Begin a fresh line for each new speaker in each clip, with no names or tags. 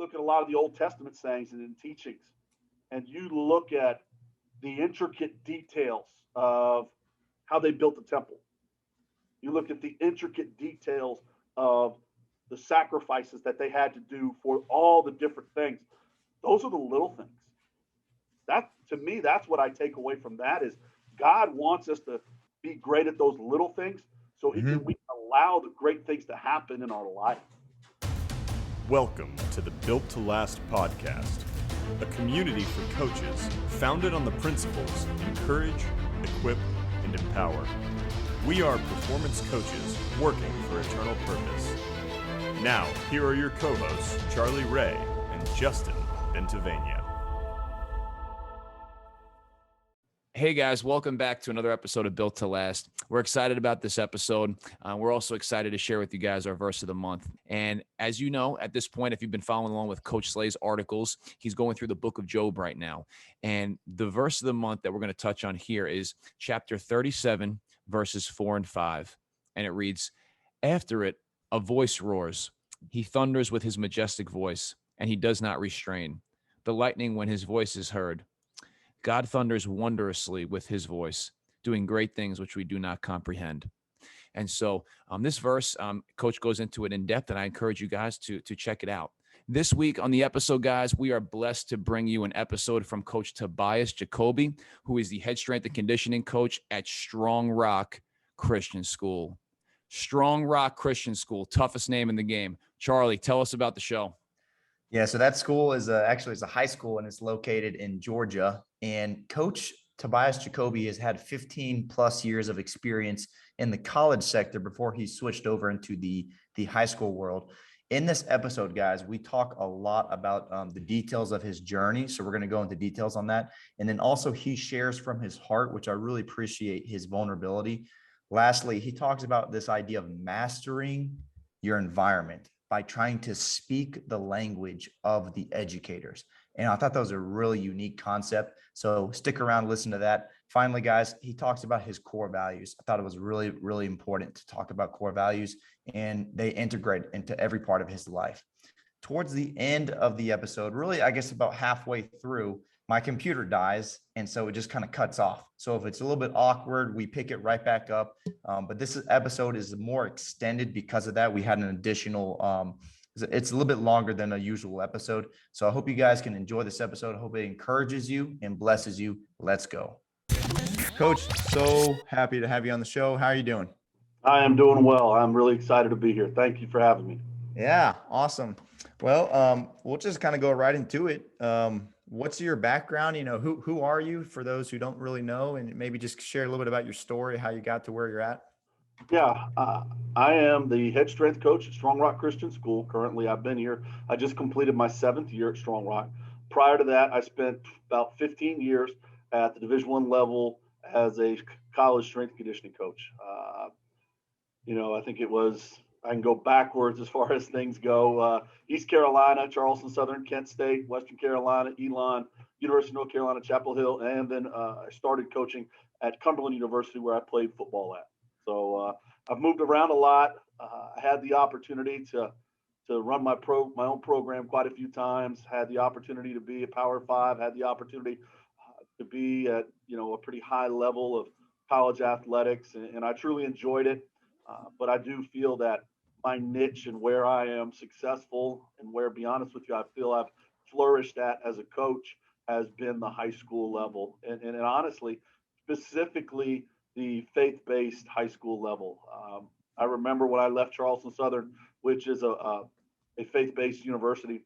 look at a lot of the Old Testament sayings and teachings, and you look at the intricate details of how they built the temple. You look at the intricate details of the sacrifices that they had to do for all the different things. Those are the little things. That, to me, that's what I take away from that is God wants us to be great at those little things so we can allow the great things to happen in our life.
Welcome to the Built to Last podcast, a community for coaches founded on the principles encourage, equip, and empower. We are performance coaches working for eternal purpose. Now, here are your co-hosts, Charlie Ray and Justin Bentavania.
Hey guys, welcome back to another episode of Built to Last. We're excited about this episode. We're also excited to share with you guys our verse of the month. And as you know, at this point, if you've been following along with Coach Slay's articles, he's going through the book of Job right now. And the verse of the month that we're going to touch on here is chapter 37, verses 4 and 5. And it reads, "After it, a voice roars. He thunders with his majestic voice, and he does not restrain. The lightning when his voice is heard. God thunders wondrously with his voice, doing great things which we do not comprehend." And so this verse, Coach goes into it in depth, and I encourage you guys to check it out. This week on the episode, guys, we are blessed to bring you an episode from Coach Tobias Jacobi, who is the head strength and conditioning coach at Strong Rock Christian School. Strong Rock Christian School, toughest name in the game. Charlie, tell us about the show.
Yeah, so that school is actually it's a high school, and it's located in Georgia. And Coach Tobias Jacobi has had 15 plus years of experience in the college sector before he switched over into the high school world. In this episode, guys, we talk a lot about the details of his journey. So we're going to go into details on that. And then also he shares from his heart, which I really appreciate his vulnerability. Lastly, he talks about this idea of mastering your environment by trying to speak the language of the educators. And I thought that was a really unique concept. So stick around, listen to that. Finally, guys, he talks about his core values. I thought it was really, really important to talk about core values, and they integrate into every part of his life. Towards the end of the episode, really, I guess about halfway through, my computer dies, and so it just kind of cuts off. So if it's a little bit awkward, we pick it right back up. But this episode is more extended because of that. We had an additional, it's a little bit longer than a usual episode. So I hope you guys can enjoy this episode. I hope it encourages you and blesses you. Let's go. Coach, so happy to have you on the show. How are you doing?
I am doing well. I'm really excited to be here. Thank you for having me.
Yeah, awesome. Well, we'll just kind of go right into it. What's your background? Who are you for those who don't really know, and maybe just share a little bit about your story, how you got to where you're at.
Yeah, I am the head strength coach at Strong Rock Christian School. Currently, I've been here. I just completed my 7th year at Strong Rock. Prior to that, I spent about 15 years at the Division I level as a college strength and conditioning coach. I think I can go backwards as far as things go. East Carolina, Charleston Southern, Kent State, Western Carolina, Elon, University of North Carolina, Chapel Hill, and then I started coaching at Cumberland University, where I played football at. So I've moved around a lot. I had the opportunity to run my own program quite a few times. Had the opportunity to be a Power 5. Had the opportunity to be at a pretty high level of college athletics, and I truly enjoyed it. But I do feel that my niche and where I am successful and where, be honest with you, I feel I've flourished at as a coach has been the high school level. And honestly, specifically the faith-based high school level. I remember when I left Charleston Southern, which is a faith-based university,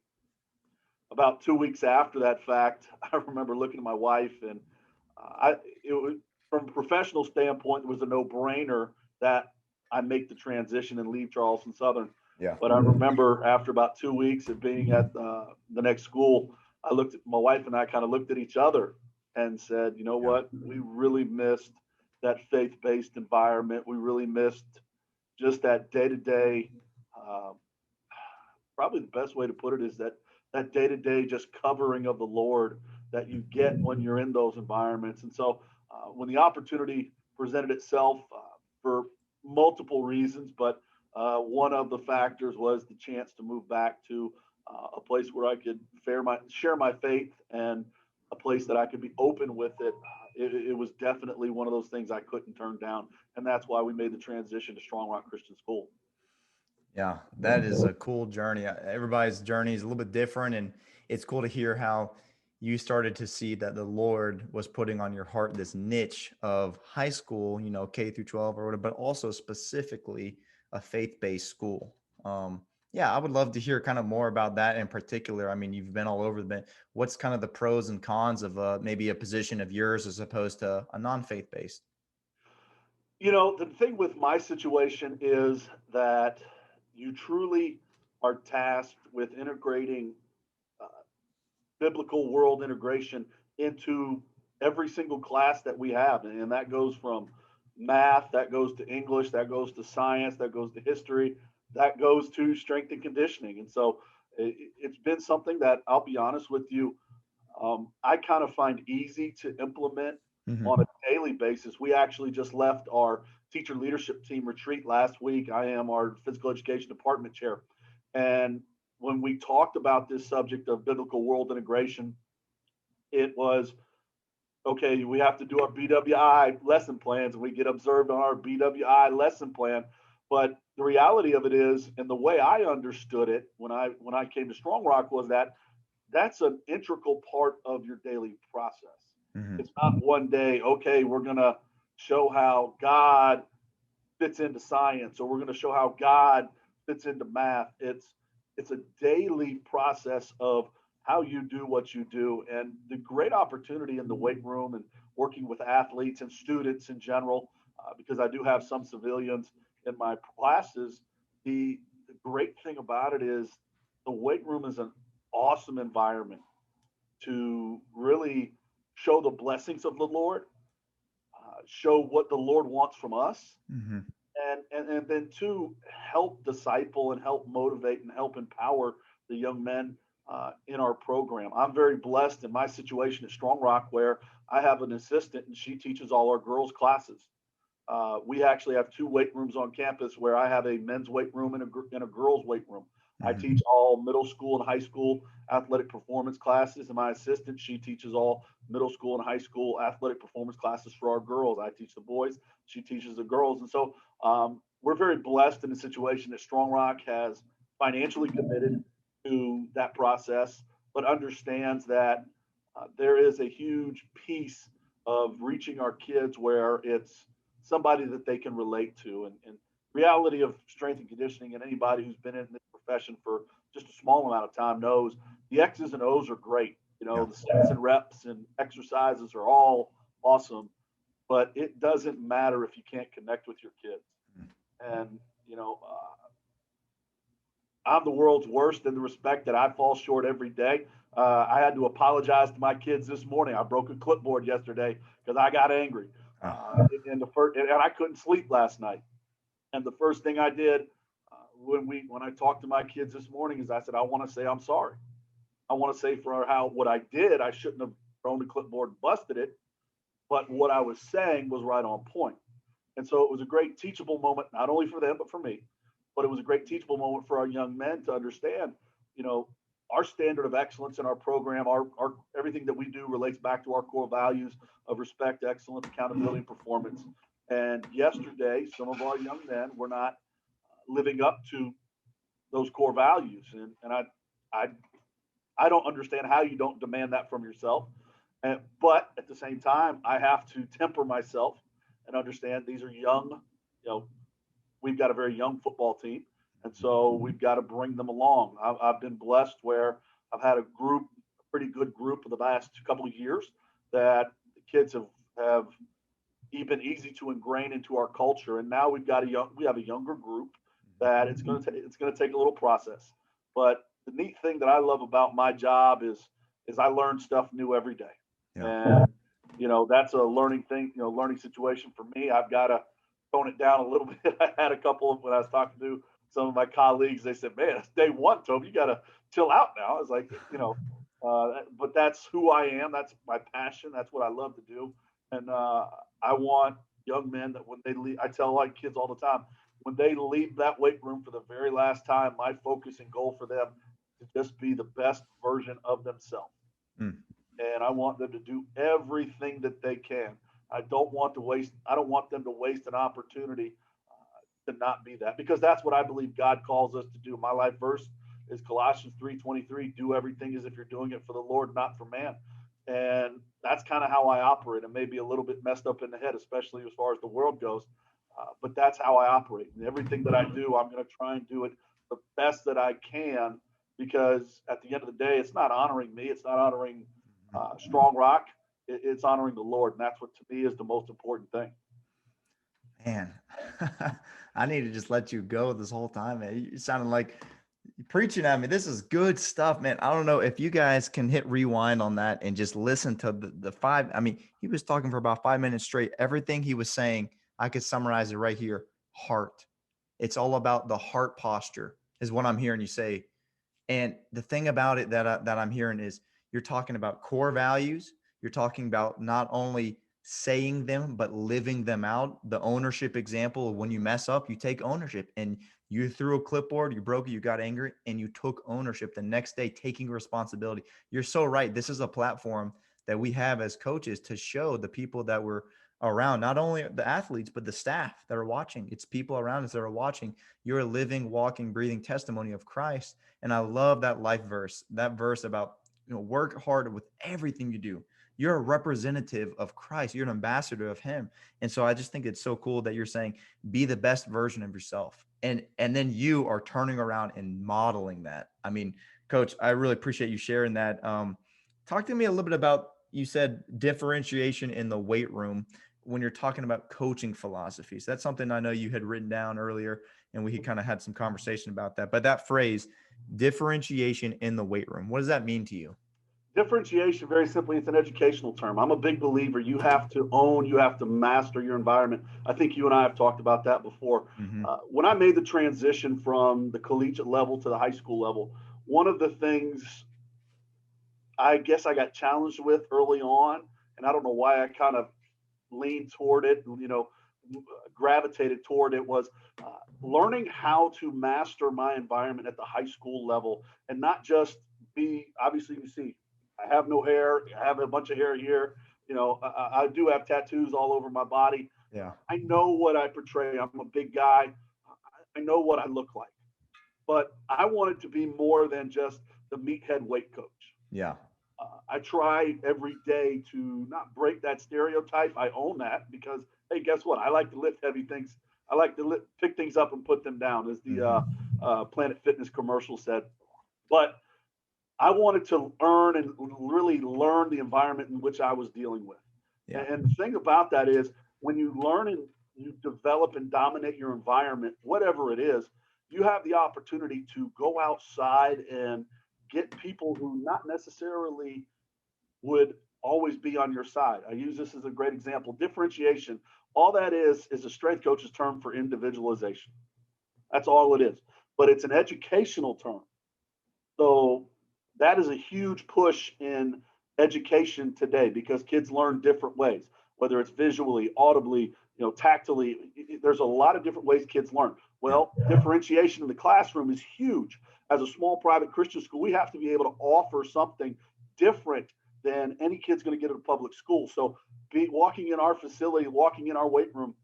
about 2 weeks after that fact, I remember looking at my wife, and it was, from a professional standpoint, it was a no-brainer that I make the transition and leave Charleston Southern.
Yeah.
But I remember after about 2 weeks of being at the next school, my wife and I kind of looked at each other and said, you know what, we really missed that faith-based environment. We really missed just that day-to-day. Probably the best way to put it is that day-to-day just covering of the Lord that you get when you're in those environments. And so when the opportunity presented itself for multiple reasons, but one of the factors was the chance to move back to a place where I could share my faith, and a place that I could be open with it. It was definitely one of those things I couldn't turn down, and that's why we made the transition to Strong Rock Christian School.
Yeah, that is a cool journey. Everybody's journey is a little bit different, and it's cool to hear how you started to see that the Lord was putting on your heart this niche of high school, K through 12 or whatever, but also specifically a faith-based school. Yeah, I would love to hear kind of more about that in particular. I mean, you've been all over the. What's kind of the pros and cons of maybe a position of yours as opposed to a non-faith based?
The thing with my situation is that you truly are tasked with integrating uh, biblical world integration into every single class that we have. And that goes from math, that goes to English, that goes to science, that goes to history, that goes to strength and conditioning. And so it's been something that, I'll be honest with you, I kind of find easy to implement
Mm-hmm.
on a daily basis. We actually just left our teacher leadership team retreat last week. I am our physical education department chair. And when we talked about this subject of biblical world integration, it was okay, we have to do our BWI lesson plans, and we get observed on our BWI lesson plan. But the reality of it is, and the way I understood it when I came to Strong Rock, was that that's an integral part of your daily process.
Mm-hmm.
It's not one day, okay, we're going to show how God fits into science, or we're going to show how God fits into math. It's a daily process of how you do what you do. And the great opportunity in the weight room and working with athletes and students in general, because I do have some civilians in my classes, the great thing about it is the weight room is an awesome environment to really show the blessings of the Lord, show what the Lord wants from us,
Mm-hmm.
and then to help disciple and help motivate and help empower the young men in our program. I'm very blessed in my situation at Strong Rock, where I have an assistant and she teaches all our girls' classes. We actually have two weight rooms on campus, where I have a men's weight room and a girls' weight room. I
Mm-hmm.
teach all middle school and high school athletic performance classes, and my assistant, she teaches all middle school and high school athletic performance classes for our girls. I teach the boys, she teaches the girls. And so we're very blessed in the situation that Strong Rock has financially committed to that process, but understands that there is a huge piece of reaching our kids where it's somebody that they can relate to. And reality of strength and conditioning, and anybody who's been in this profession for just a small amount of time knows the X's and O's are great.
Yeah.
The sets and reps and exercises are all awesome, but it doesn't matter if you can't connect with your kids. And, I'm the world's worst in the respect that I fall short every day. I had to apologize to my kids this morning. I broke a clipboard yesterday because I got angry. In the first, and I couldn't sleep last night. And the first thing I did when I talked to my kids this morning is I said, I want to say I'm sorry. I want to say for what I did. I shouldn't have thrown the clipboard and busted it, but what I was saying was right on point. And so it was a great teachable moment, not only for them but for me. But it was a great teachable moment for our young men to understand, our standard of excellence in our program, our everything that we do relates back to our core values of respect, excellence, accountability, and performance. And yesterday, some of our young men were not living up to those core values, and I I don't understand how you don't demand that from yourself. But at the same time, I have to temper myself and understand these are young. We've got a very young football team, and so we've got to bring them along. I've been blessed where I've had a pretty good group of the last couple of years that the kids have been easy to ingrain into our culture. And now we have a younger group that it's going to take a little process. But the neat thing that I love about my job is I learn stuff new every day.
Yeah.
And that's a learning thing, learning situation for me. I've got to tone it down a little bit. I had a couple of, when I was talking to some of my colleagues, they said, "Man, it's day one, Toby. You got to chill out now." I was like, but that's who I am. That's my passion. That's what I love to do. And I want young men that when they leave, I tell like kids all the time, when they leave that weight room for the very last time, my focus and goal for them to just be the best version of themselves.
Mm.
And I want them to do everything that they can. I don't want them to waste an opportunity to not be that, because that's what I believe God calls us to do. My life verse is Colossians 3:23, do everything as if you're doing it for the Lord, not for man. And that's kind of how I operate. It may be a little bit messed up in the head, especially as far as the world goes, but that's how I operate. And everything that I do, I'm going to try and do it the best that I can, because at the end of the day, it's not honoring me. It's not honoring Strong Rock. It's honoring the Lord. And that's what to me is the most important thing.
Man, I need to just let you go this whole time, man. You sounded like you're preaching at me. This is good stuff, man. I don't know if you guys can hit rewind on that and just listen to the five. I mean, he was talking for about 5 minutes straight. Everything he was saying, I could summarize it right here. Heart. It's all about the heart posture is what I'm hearing you say. And the thing about it that I'm hearing is you're talking about core values. You're talking about not only saying them, but living them out. The ownership example of when you mess up, you take ownership, and you threw a clipboard, you broke it, you got angry, and you took ownership the next day, taking responsibility. You're so right. This is a platform that we have as coaches to show the people that were around, not only the athletes, but the staff that are watching. It's people around us that are watching. You're a living, walking, breathing testimony of Christ. And I love that life verse, that verse about, work hard with everything you do. You're a representative of Christ. You're an ambassador of him. And so I just think it's so cool that you're saying, be the best version of yourself. And then you are turning around and modeling that. I mean, Coach, I really appreciate you sharing that. Talk to me a little bit about, you said differentiation in the weight room when you're talking about coaching philosophies. That's something I know you had written down earlier, and we kind of had some conversation about that. But that phrase, differentiation in the weight room, what does that mean to you?
Differentiation, very simply, it's an educational term. I'm a big believer. You have to master your environment. I think you and I have talked about that before.
Mm-hmm.
When I made the transition from the collegiate level to the high school level, one of the things I guess I got challenged with early on, and I don't know why I kind of leaned toward it, gravitated toward it, was learning how to master my environment at the high school level, and not just be, obviously you see, I have no hair, I have a bunch of hair here, I do have tattoos all over my body.
Yeah.
I know what I portray. I'm a big guy. I know what I look like, but I wanted to be more than just the meathead weight coach.
Yeah.
I try every day to not break that stereotype. I own that because, hey, guess what? I like to lift heavy things. I like to pick things up and put them down, as the Planet Fitness commercial said. But I wanted to earn and really learn the environment in which I was dealing with.
Yeah.
And the thing about that is, when you learn and you develop and dominate your environment, whatever it is, you have the opportunity to go outside and get people who not necessarily would always be on your side. I use this as a great example. Differentiation, all that is a strength coach's term for individualization. That's all it is. But it's an educational term. So that is a huge push in education today, because kids learn different ways, whether it's visually, audibly, tactily. There's a lot of different ways kids learn. Well, differentiation in the classroom is huge. As a small private Christian school, we have to be able to offer something different than any kid's going to get at a public school. So walking in our facility, walking in our weight room,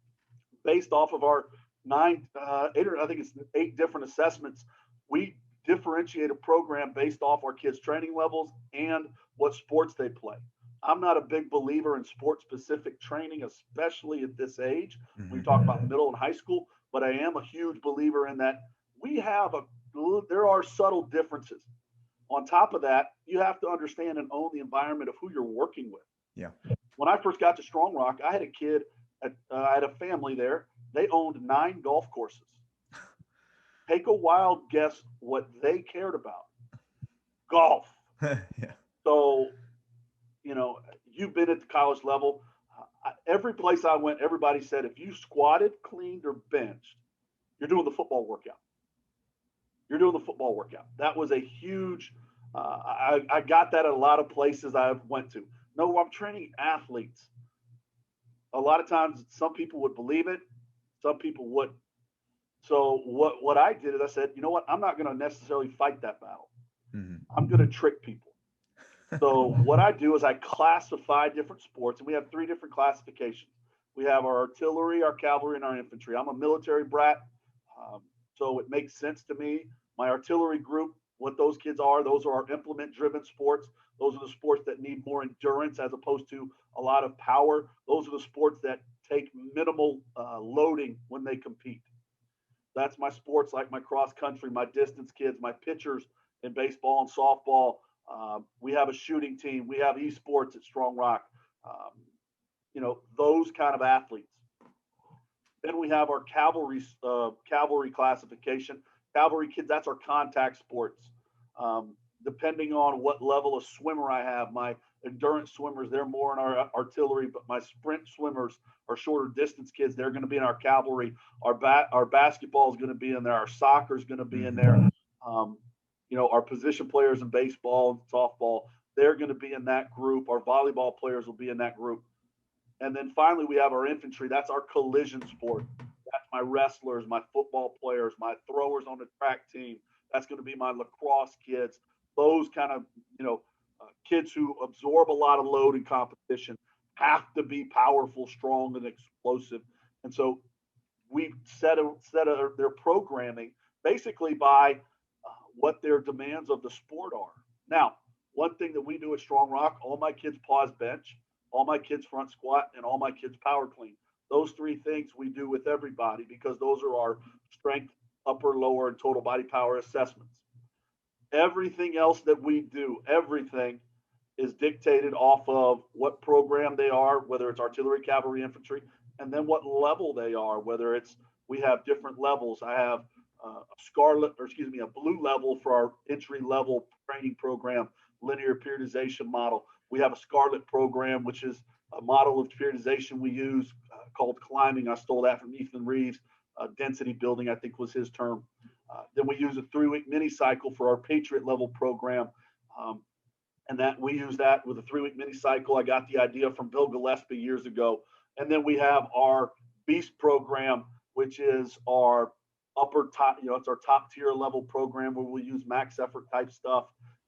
based off of our 8 different assessments, we differentiate a program based off our kids' training levels and what sports they play. I'm not a big believer in sport-specific training, especially at this age. We talk about middle and high school, but I am a huge believer in that there are subtle differences. On top of that, you have to understand and own the environment of who you're working with.
Yeah.
When I first got to Strong Rock, I had I had a family there. They owned 9 golf courses. Take a wild guess what they cared about. Golf.
Yeah.
So, you've been at the college level. Every place I went, everybody said, if you squatted, cleaned, or benched, you're doing the football workout. You're doing the football workout. That was a huge, I got that at a lot of places I went to. No, I'm training athletes. A lot of times, some people would believe it. Some people wouldn't. So what I did is I said, you know what? I'm not going to necessarily fight that battle. I'm going to trick people. So what I do is I classify different sports, and we have 3 different classifications. We have our artillery, our cavalry, and our infantry. I'm a military brat, so it makes sense to me. My artillery group, what those kids are, those are our implement-driven sports. Those are the sports that need more endurance as opposed to a lot of power. Those are the sports that take minimal loading when they compete. That's my sports, like my cross country, my distance kids, my pitchers in baseball and softball. We have a shooting team. We have esports at Strong Rock. Those kind of athletes. Then we have our cavalry classification. Cavalry kids, that's our contact sports. Depending on what level of swimmer I have, my endurance swimmers, they're more in our artillery, but my sprint swimmers are shorter distance kids. They're going to be in our cavalry. Our basketball is going to be in there. Our soccer is going to be in there. Our position players in baseball and softball, they're going to be in that group. Our volleyball players will be in that group. And then finally, we have our infantry. That's our collision sport. That's my wrestlers, my football players, my throwers on the track team. That's going to be my lacrosse kids. Those kind of, kids who absorb a lot of load in competition have to be powerful, strong, and explosive. And so we set their programming basically by what their demands of the sport are. Now, one thing that we do at Strong Rock, all my kids pause bench, all my kids front squat, and all my kids power clean. Those 3 things we do with everybody because those are our strength, upper, lower, and total body power assessments. Everything else that we do, everything is dictated off of what program they are, whether it's artillery, cavalry, infantry, and then what level they are, whether it's, we have different levels. I have a blue level for our entry level training program, linear periodization model. We have a scarlet program, which is a model of periodization we use called climbing. I stole that from Ethan Reeves. Density building, I think was his term. Then we use a 3-week mini cycle for our Patriot level program. And that we use that with a 3-week mini cycle. I got the idea from Bill Gillespie years ago. And then we have our Beast program, which is our it's our top tier level program where we use max effort type stuff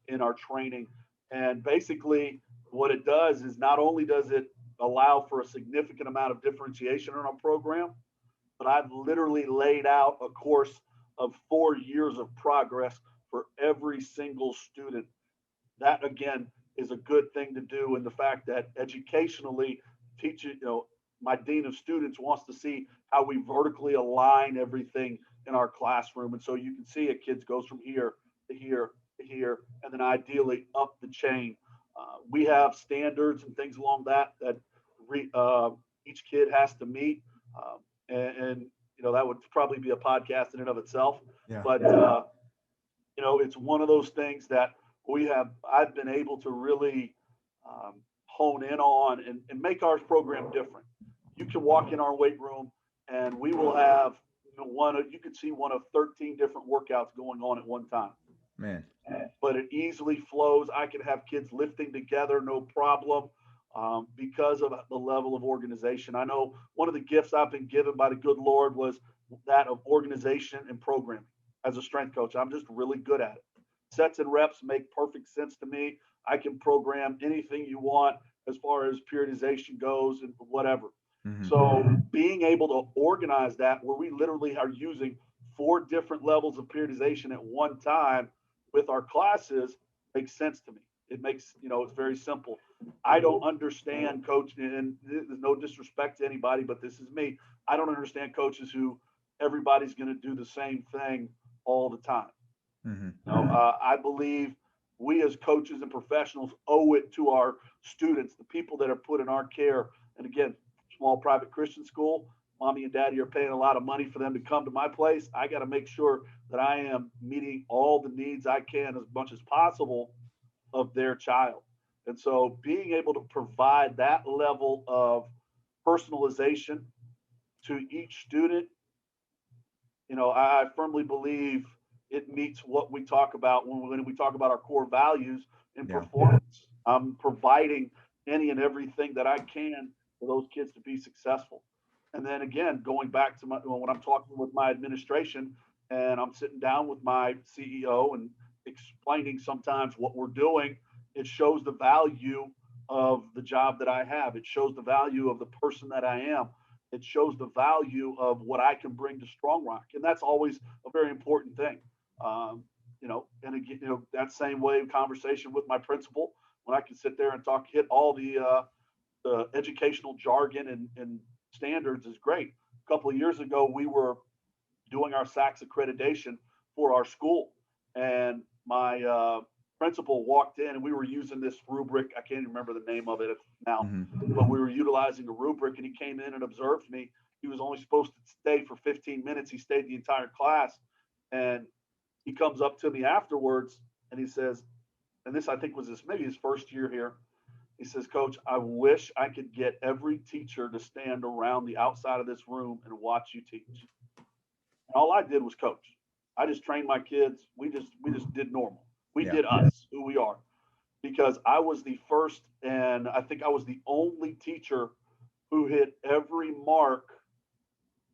in our training. And basically what it does is not only does it allow for a significant amount of differentiation in our program, but I've literally laid out a course of 4 years of progress for every single student. That again is a good thing to do. And the fact that educationally my dean of students wants to see how we vertically align everything in our classroom. And so you can see a kid goes from here to here to here, and then ideally up the chain. We have standards and things along that each kid has to meet. And that would probably be a podcast in and of itself.
Yeah.
But, it's one of those things that I've been able to really hone in on and make our program different. You can walk in our weight room and we will have you could see one of 13 different workouts going on at one time.
Man.
But it easily flows. I can have kids lifting together, no problem, because of the level of organization. I know one of the gifts I've been given by the good Lord was that of organization and programming. As a strength coach, I'm just really good at it. Sets and reps make perfect sense to me. I can program anything you want as far as periodization goes and whatever. Mm-hmm. So being able to organize that where we literally are using 4 different levels of periodization at one time with our classes makes sense to me. It makes, it's very simple. I don't understand and there's no disrespect to anybody, but this is me. I don't understand coaches who everybody's going to do the same thing all the time. Mm-hmm. I believe we as coaches and professionals owe it to our students, the people that are put in our care. And again, small private Christian school, mommy and daddy are paying a lot of money for them to come to my place. I got to make sure that I am meeting all the needs I can as much as possible of their child. And so being able to provide that level of personalization to each student, I firmly believe it meets what we talk about when we talk about our core values in performance. I'm providing any and everything that I can for those kids to be successful. And then again, going back to when I'm talking with my administration and I'm sitting down with my CEO and explaining sometimes what we're doing, it shows the value of the job that I have. It shows the value of the person that I am. It shows the value of what I can bring to Strong Rock. And that's always a very important thing. And again, that same way of conversation with my principal, when I can sit there and hit all the educational jargon and standards is great. A couple of years ago, we were doing our SACS accreditation for our school. And my principal walked in and we were using this rubric. I can't even remember the name of it now, but we were utilizing a rubric, and he came in and observed me. He was only supposed to stay for 15 minutes. He stayed the entire class. And he comes up to me afterwards and he says, and this I think was maybe his first year here. He says, Coach, I wish I could get every teacher to stand around the outside of this room and watch you teach. And all I did was coach. I just trained my kids. We just did normal. We did us, who we are, because I was the first, and I think I was the only teacher who hit every mark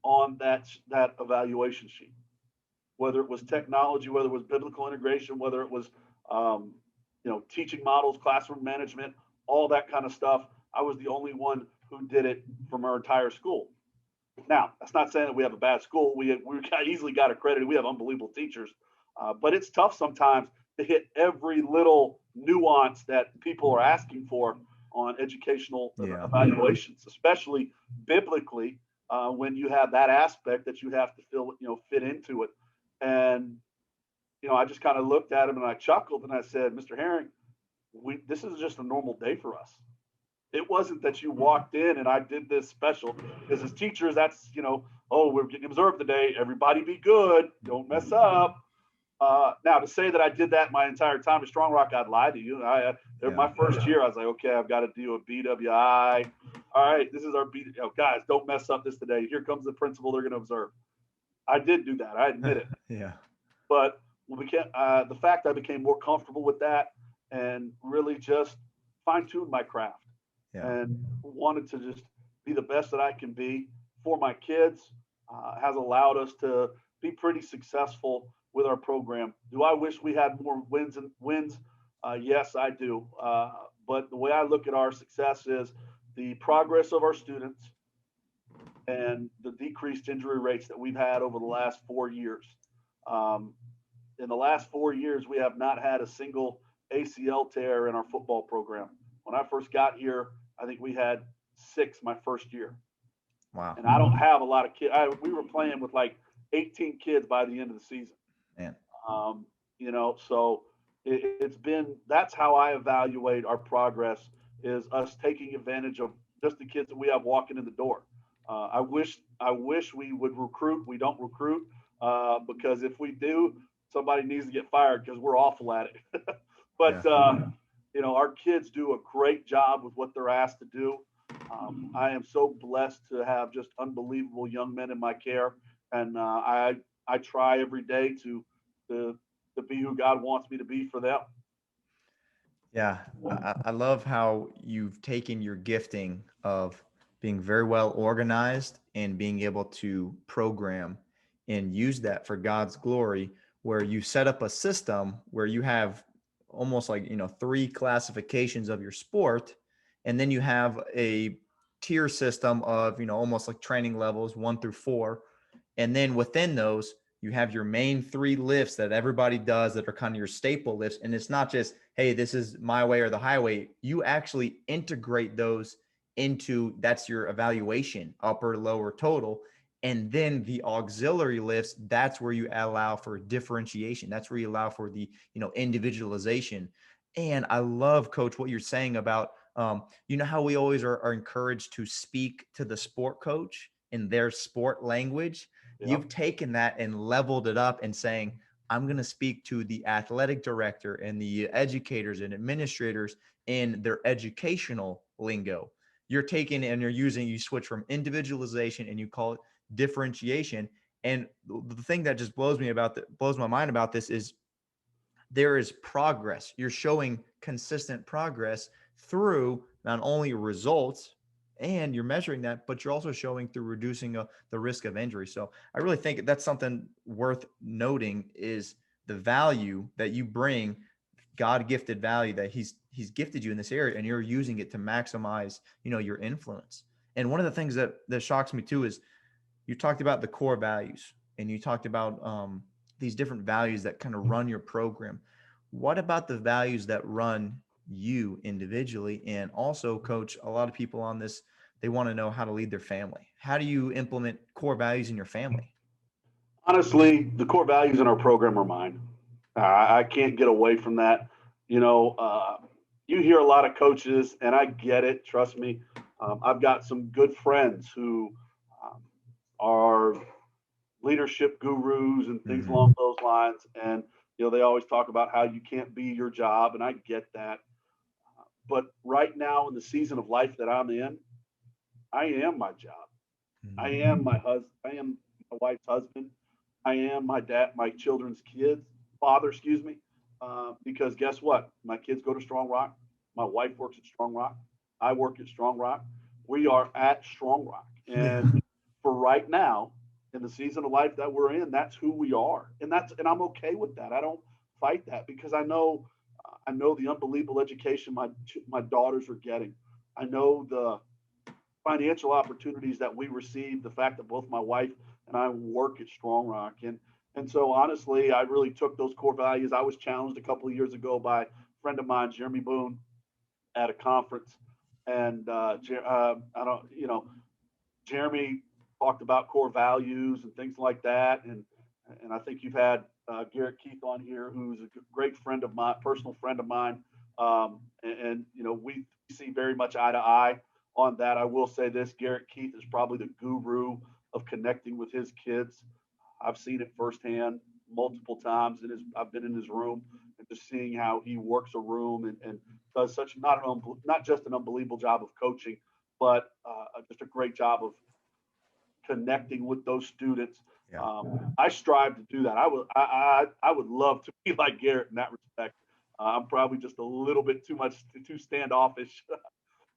on that evaluation sheet, whether it was technology, whether it was biblical integration, whether it was, teaching models, classroom management, all that kind of stuff. I was the only one who did it from our entire school. Now, that's not saying that we have a bad school. We easily got accredited. We have unbelievable teachers, but it's tough sometimes to hit every little nuance that people are asking for on educational evaluations, especially biblically, when you have that aspect that you have to fit into it. And, I just kind of looked at him and I chuckled and I said, Mr. Herring, this is just a normal day for us. It wasn't that you walked in and I did this special, because as teachers, that's, we're getting observed today. Everybody be good. Don't mess up. Now, to say that I did that my entire time at Strong Rock, I'd lie to you. My first year, I was like, okay, I've got to do a BWI. All right, this is our guys, don't mess up this today. Here comes the principal. They're going to observe. I did do that. I admit it.
Yeah.
But the fact I became more comfortable with that and really just fine-tuned my craft and wanted to just be the best that I can be for my kids has allowed us to be pretty successful with our program. Do I wish we had more wins? Yes, I do. But the way I look at our success is the progress of our students and the decreased injury rates that we've had over the last 4 years. In the last 4 years, we have not had a single ACL tear in our football program. When I first got here, I think we had 6 my first year.
Wow.
And I don't have a lot of kids. We were playing with like 18 kids by the end of the season.
Man.
So that's how I evaluate our progress, is us taking advantage of just the kids that we have walking in the door. I wish we would recruit. We don't recruit because if we do, somebody needs to get fired because we're awful at it. But our kids do a great job with what they're asked to do. I am so blessed to have just unbelievable young men in my care, and I try every day to be who God wants me to be for them.
Yeah, I love how you've taken your gifting of being very well organized and being able to program and use that for God's glory, where you set up a system where you have almost like, 3 classifications of your sport. And then you have a tier system of, almost like training levels 1 through 4. And then within those, you have your main 3 lifts that everybody does that are kind of your staple lifts. And it's not just, hey, this is my way or the highway. You actually integrate those into, that's your evaluation, upper, lower, total. And then the auxiliary lifts, that's where you allow for differentiation. That's where you allow for the, individualization. And I love, Coach, what you're saying about, how we always are encouraged to speak to the sport coach in their sport language. Yep. You've taken that and leveled it up and saying, I'm going to speak to the athletic director and the educators and administrators in their educational lingo. You're taking and you switch from individualization and you call it differentiation. And the thing that just blows my mind about this is there is progress. You're showing consistent progress through not only results, and you're measuring that, but you're also showing through reducing the risk of injury. So I really think that's something worth noting, is the value that you bring, God gifted value that he's gifted you in this area, and you're using it to maximize, your influence. And one of the things that shocks me too is you talked about the core values, and you talked about these different values that kind of run your program. What about the values that run you individually? And also, Coach, a lot of people on this, they want to know how to lead their family. How do you implement core values in your family?
Honestly, the core values in our program are mine. I can't get away from that. You hear a lot of coaches, and I get it. Trust me. I've got some good friends who are leadership gurus and things along those lines. And, they always talk about how you can't be your job. And I get that. But right now in the season of life that I'm in, I am my job. I am my husband. I am my wife's husband. I am my dad, my children's father, excuse me. Because guess what? My kids go to Strong Rock. My wife works at Strong Rock. I work at Strong Rock. We are at Strong Rock. And for right now, in the season of life that we're in, that's who we are. And I'm okay with that. I don't fight that because I know the unbelievable education my daughters are getting. I know the financial opportunities that we receive, the fact that both my wife and I work at Strong Rock. And so honestly, I really took those core values. I was challenged a couple of years ago by a friend of mine, Jeremy Boone, at a conference. And Jeremy talked about core values and things like that. And I think you've had Garrett Keith on here, who's a great friend of mine, personal friend of mine. We see very much eye to eye on that. I will say this: Garrett Keith is probably the guru of connecting with his kids. I've seen it firsthand multiple times. I've been in his room and just seeing how he works a room and does such not just an unbelievable job of coaching, but just a great job of connecting with those students.
Yeah.
I strive to do that. I would love to be like Garrett in that respect. I'm probably just a little bit too standoffish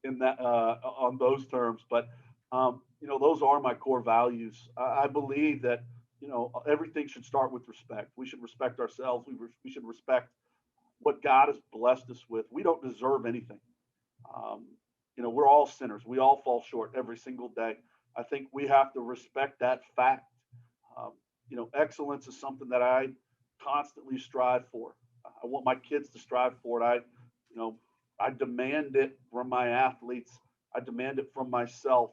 in that on those terms, but those are my core values. I believe that everything should start with respect. We should respect ourselves. We should respect what God has blessed us with. We don't deserve anything. We're all sinners. We all fall short every single day. I think we have to respect that fact. Excellence is something that I constantly strive for. I want my kids to strive for it. I demand it from my athletes. I demand it from myself.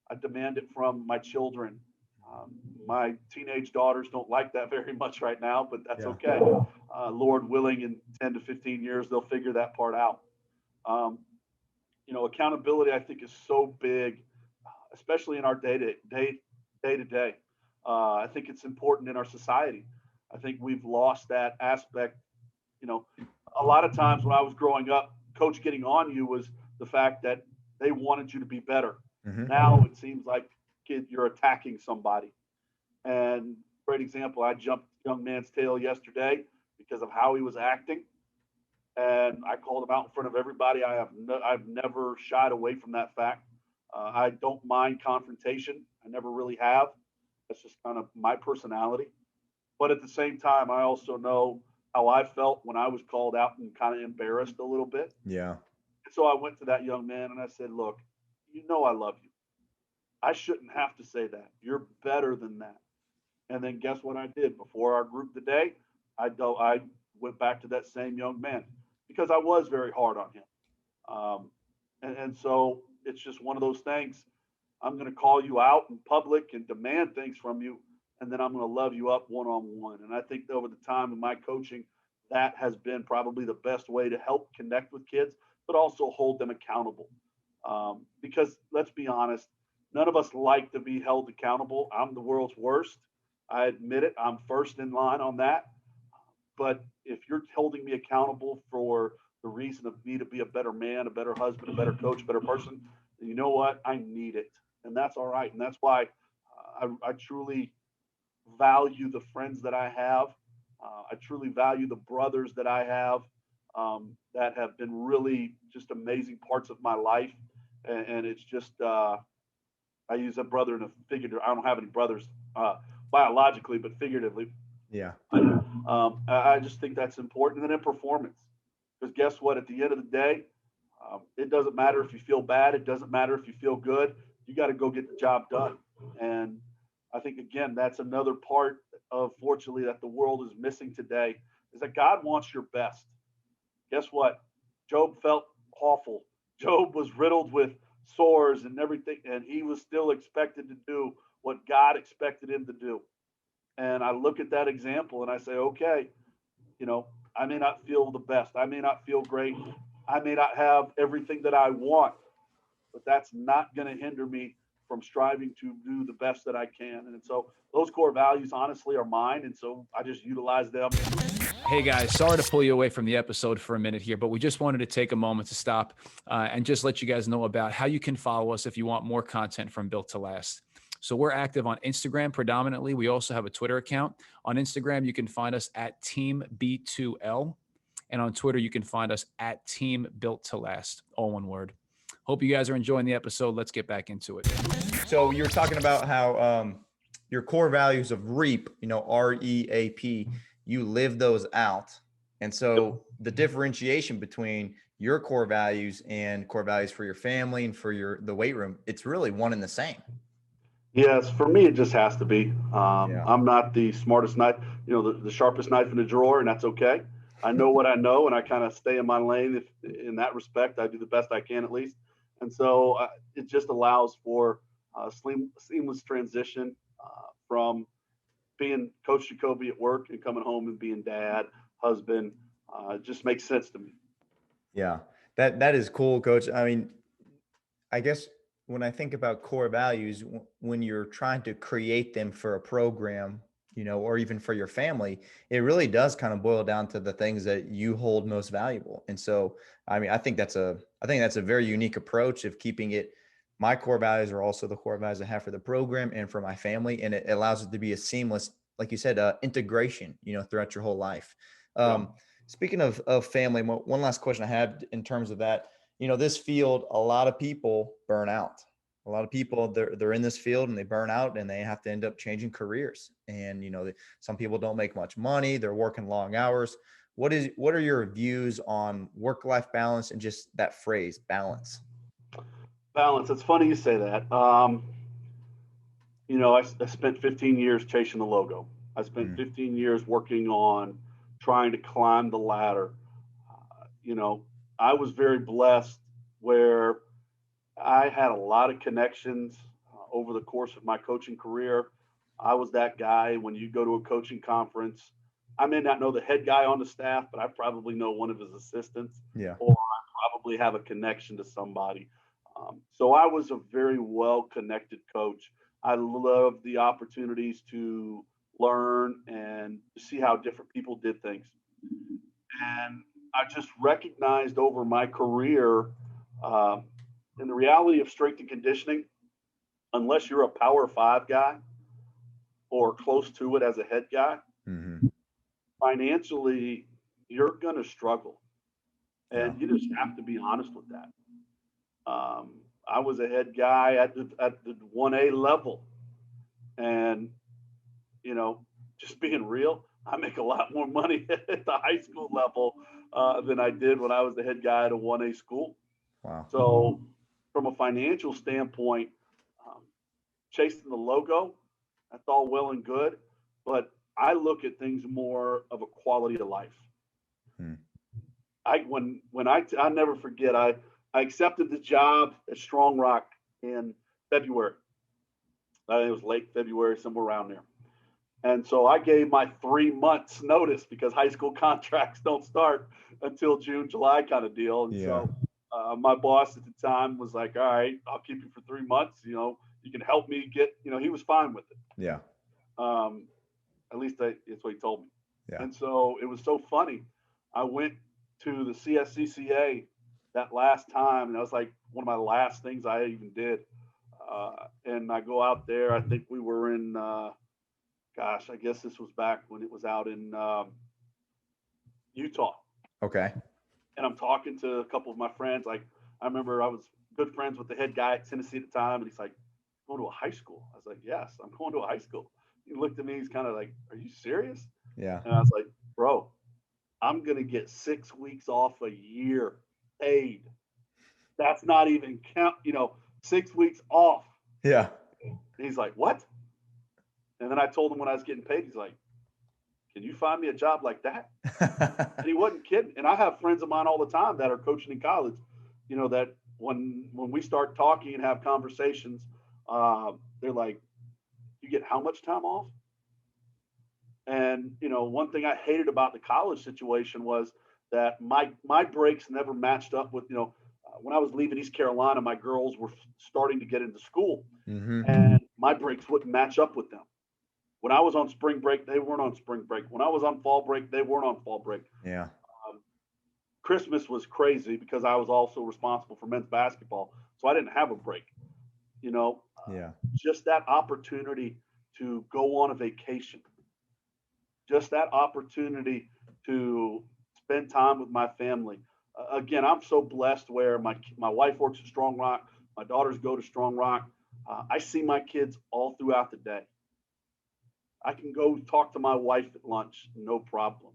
I demand it from my children. My teenage daughters don't like that very much right now, but that's okay. Lord willing, in 10 to 15 years, they'll figure that part out. Accountability, I think, is so big, especially in our day to day. I think it's important in our society. I think we've lost that aspect. A lot of times when I was growing up, coach getting on you was the fact that they wanted you to be better. Now it seems like, kid, you're attacking somebody. And great example, I jumped a young man's tail yesterday because of how he was acting. And I called him out in front of everybody. I've never shied away from that fact. I don't mind confrontation. I never really have. That's just kind of my personality. But at the same time, I also know how I felt when I was called out and kind of embarrassed a little bit.
Yeah.
And so I went to that young man and I said, look, I love you. I shouldn't have to say that. You're better than that. And then guess what I did? Before our group today, I went back to that same young man because I was very hard on him. And so it's just one of those things. I'm going to call you out in public and demand things from you, and then I'm going to love you up one-on-one. And I think over the time of my coaching, that has been probably the best way to help connect with kids, but also hold them accountable. Because let's be honest, none of us like to be held accountable. I'm the world's worst. I admit it. I'm first in line on that. But if you're holding me accountable for the reason of me to be a better man, a better husband, a better coach, a better person, then you know what? I need it. And that's all right. And that's why I truly value the friends that I have. I truly value the brothers that I have that have been really just amazing parts of my life. And it's just, I use a brother in a figurative. I don't have any brothers biologically, but figuratively.
Yeah.
I just think that's important. And then performance, because guess what? At the end of the day, it doesn't matter if you feel bad. It doesn't matter if you feel good. You got to go get the job done. And I think, again, that's another part of, fortunately, that the world is missing today, is that God wants your best. Guess what? Job felt awful. Job was riddled with sores and everything, and he was still expected to do what God expected him to do. And I look at that example and I say, okay, I may not feel the best. I may not feel great. I may not have everything that I want, but that's not going to hinder me from striving to do the best that I can. And so those core values, honestly, are mine. And so I just utilize them.
Hey guys, sorry to pull you away from the episode for a minute here, but we just wanted to take a moment to stop and just let you guys know about how you can follow us if you want more content from Built to Last. So we're active on Instagram predominantly. We also have a Twitter account. On Instagram, you can find us at Team B2L. And on Twitter, you can find us at Team Built to Last, all one word. Hope you guys are enjoying the episode. Let's get back into it.
So you were talking about how your core values of REAP, REAP, you live those out. And so the differentiation between your core values and core values for your family and for the weight room, it's really one and the same.
Yes, for me, it just has to be. I'm not the smartest knife, the sharpest knife in the drawer, and that's okay. I know what I know, and I kind of stay in my lane. If, in that respect, I do the best I can, at least. And so it just allows for seamless transition from being Coach Jacobi at work and coming home and being dad, husband. It just makes sense to me.
Yeah, that is cool, Coach. I mean, I guess when I think about core values, when you're trying to create them for a program, or even for your family, it really does kind of boil down to the things that you hold most valuable. And so, I mean, I think that's a very unique approach of keeping it. My core values are also the core values I have for the program and for my family. And it allows it to be a seamless, like you said, integration, throughout your whole life. Speaking of family, one last question I had in terms of that, this field, a lot of people burn out. A lot of people, they're in this field and they burn out and they have to end up changing careers. And, some people don't make much money. They're working long hours. What are your views on work-life balance and just that phrase, balance?
Balance. It's funny you say that. I spent 15 years chasing the logo. I spent 15 years working on trying to climb the ladder. I was very blessed where I had a lot of connections over the course of my coaching career. I was that guy when you go to a coaching conference. I may not know the head guy on the staff, but I probably know one of his assistants, or I probably have a connection to somebody. So I was a very well-connected coach. I loved the opportunities to learn and see how different people did things. And I just recognized over my career, in the reality of strength and conditioning, unless you're a Power 5 guy or close to it as a head guy, financially, you're going to struggle. And you just have to be honest with that. I was a head guy at the 1A level. And, just being real, I make a lot more money at the high school level than I did when I was the head guy at a 1A school.
Wow.
So from a financial standpoint, chasing the logo, that's all well and good, but I look at things more of a quality of life. I'll never forget, I accepted the job at Strong Rock in February. I think it was late February, somewhere around there. And so I gave my 3 months notice because high school contracts don't start until June, July kind of deal. And so my boss at the time was like, all right, I'll keep you for 3 months. You can help me get, he was fine with it.
Yeah.
At least that's what he told me.
Yeah.
And so it was so funny. I went to the CSCCA that last time, and that was like one of my last things I even did. And I go out there, I think we were in, I guess this was back when it was out in Utah.
Okay.
And I'm talking to a couple of my friends. Like, I remember I was good friends with the head guy at Tennessee at the time, and he's like, going to a high school? I was like, yes, I'm going to a high school. He looked at me, he's kind of like, are you serious?
Yeah.
And I was like, bro, I'm going to get 6 weeks off a year paid. That's not even count, 6 weeks off.
Yeah.
And he's like, what? And then I told him when I was getting paid, he's like, can you find me a job like that? And he wasn't kidding. And I have friends of mine all the time that are coaching in college, that when we start talking and have conversations, they're like, you get how much time off? And, one thing I hated about the college situation was that my breaks never matched up with, when I was leaving East Carolina, my girls were starting to get into school, and my breaks wouldn't match up with them. When I was on spring break, they weren't on spring break. When I was on fall break, they weren't on fall break.
Yeah.
Christmas was crazy because I was also responsible for men's basketball, so I didn't have a break.
Yeah.
Just that opportunity to go on a vacation, just that opportunity to spend time with my family. Again, I'm so blessed where my wife works at Strong Rock, my daughters go to Strong Rock. I see my kids all throughout the day. I can go talk to my wife at lunch, no problem.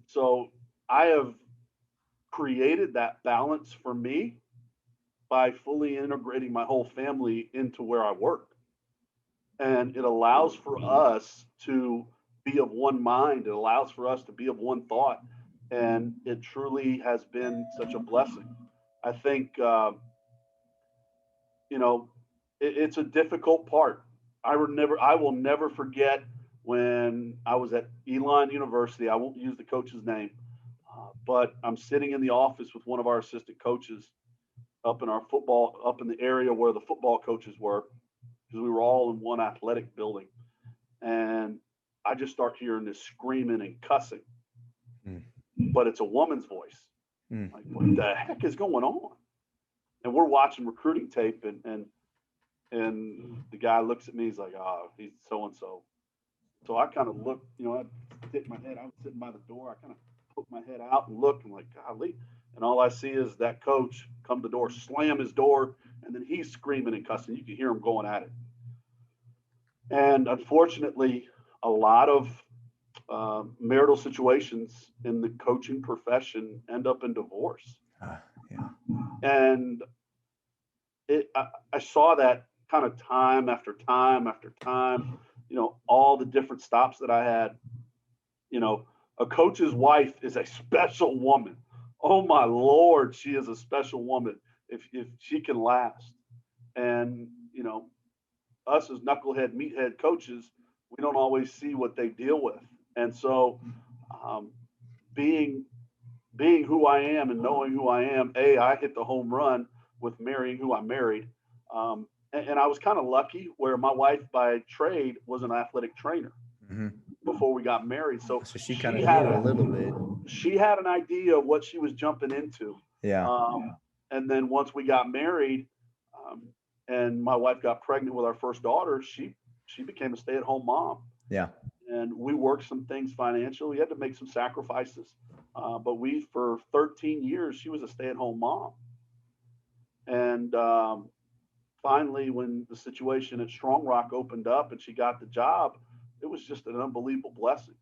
So I have created that balance for me by fully integrating my whole family into where I work. And it allows for us to be of one mind. It allows for us to be of one thought. And it truly has been such a blessing. I think, it's a difficult part. I will never forget when I was at Elon University. I won't use the coach's name, but I'm sitting in the office with one of our assistant coaches up in the area where the football coaches were, because we were all in one athletic building. And I just start hearing this screaming and cussing, but it's a woman's voice. Like, what the heck is going on? And we're watching recruiting tape, and the guy looks at me. He's like, "Oh, he's so and so." So I kind of look, I stick my head. I was sitting by the door. I kind of put my head out and look. I'm like, golly. And all I see is that coach come to the door, slam his door, and then he's screaming and cussing. You can hear him going at it. And unfortunately, a lot of marital situations in the coaching profession end up in divorce.
Yeah.
And I saw that kind of time after time after time, all the different stops that I had. A coach's wife is a special woman. Oh my Lord, she is a special woman if she can last. And, us as knucklehead, meathead coaches, we don't always see what they deal with. And so being who I am and knowing who I am, I hit the home run with marrying who I married. And I was kind of lucky where my wife by trade was an athletic trainer before we got married. So
she kind of knew a little bit.
She had an idea of what she was jumping into.
Yeah.
And then once we got married, and my wife got pregnant with our first daughter, she became a stay-at-home mom.
Yeah.
And we worked some things financially. We had to make some sacrifices. But for 13 years, she was a stay-at-home mom. And finally, when the situation at Strong Rock opened up and she got the job, it was just an unbelievable blessing.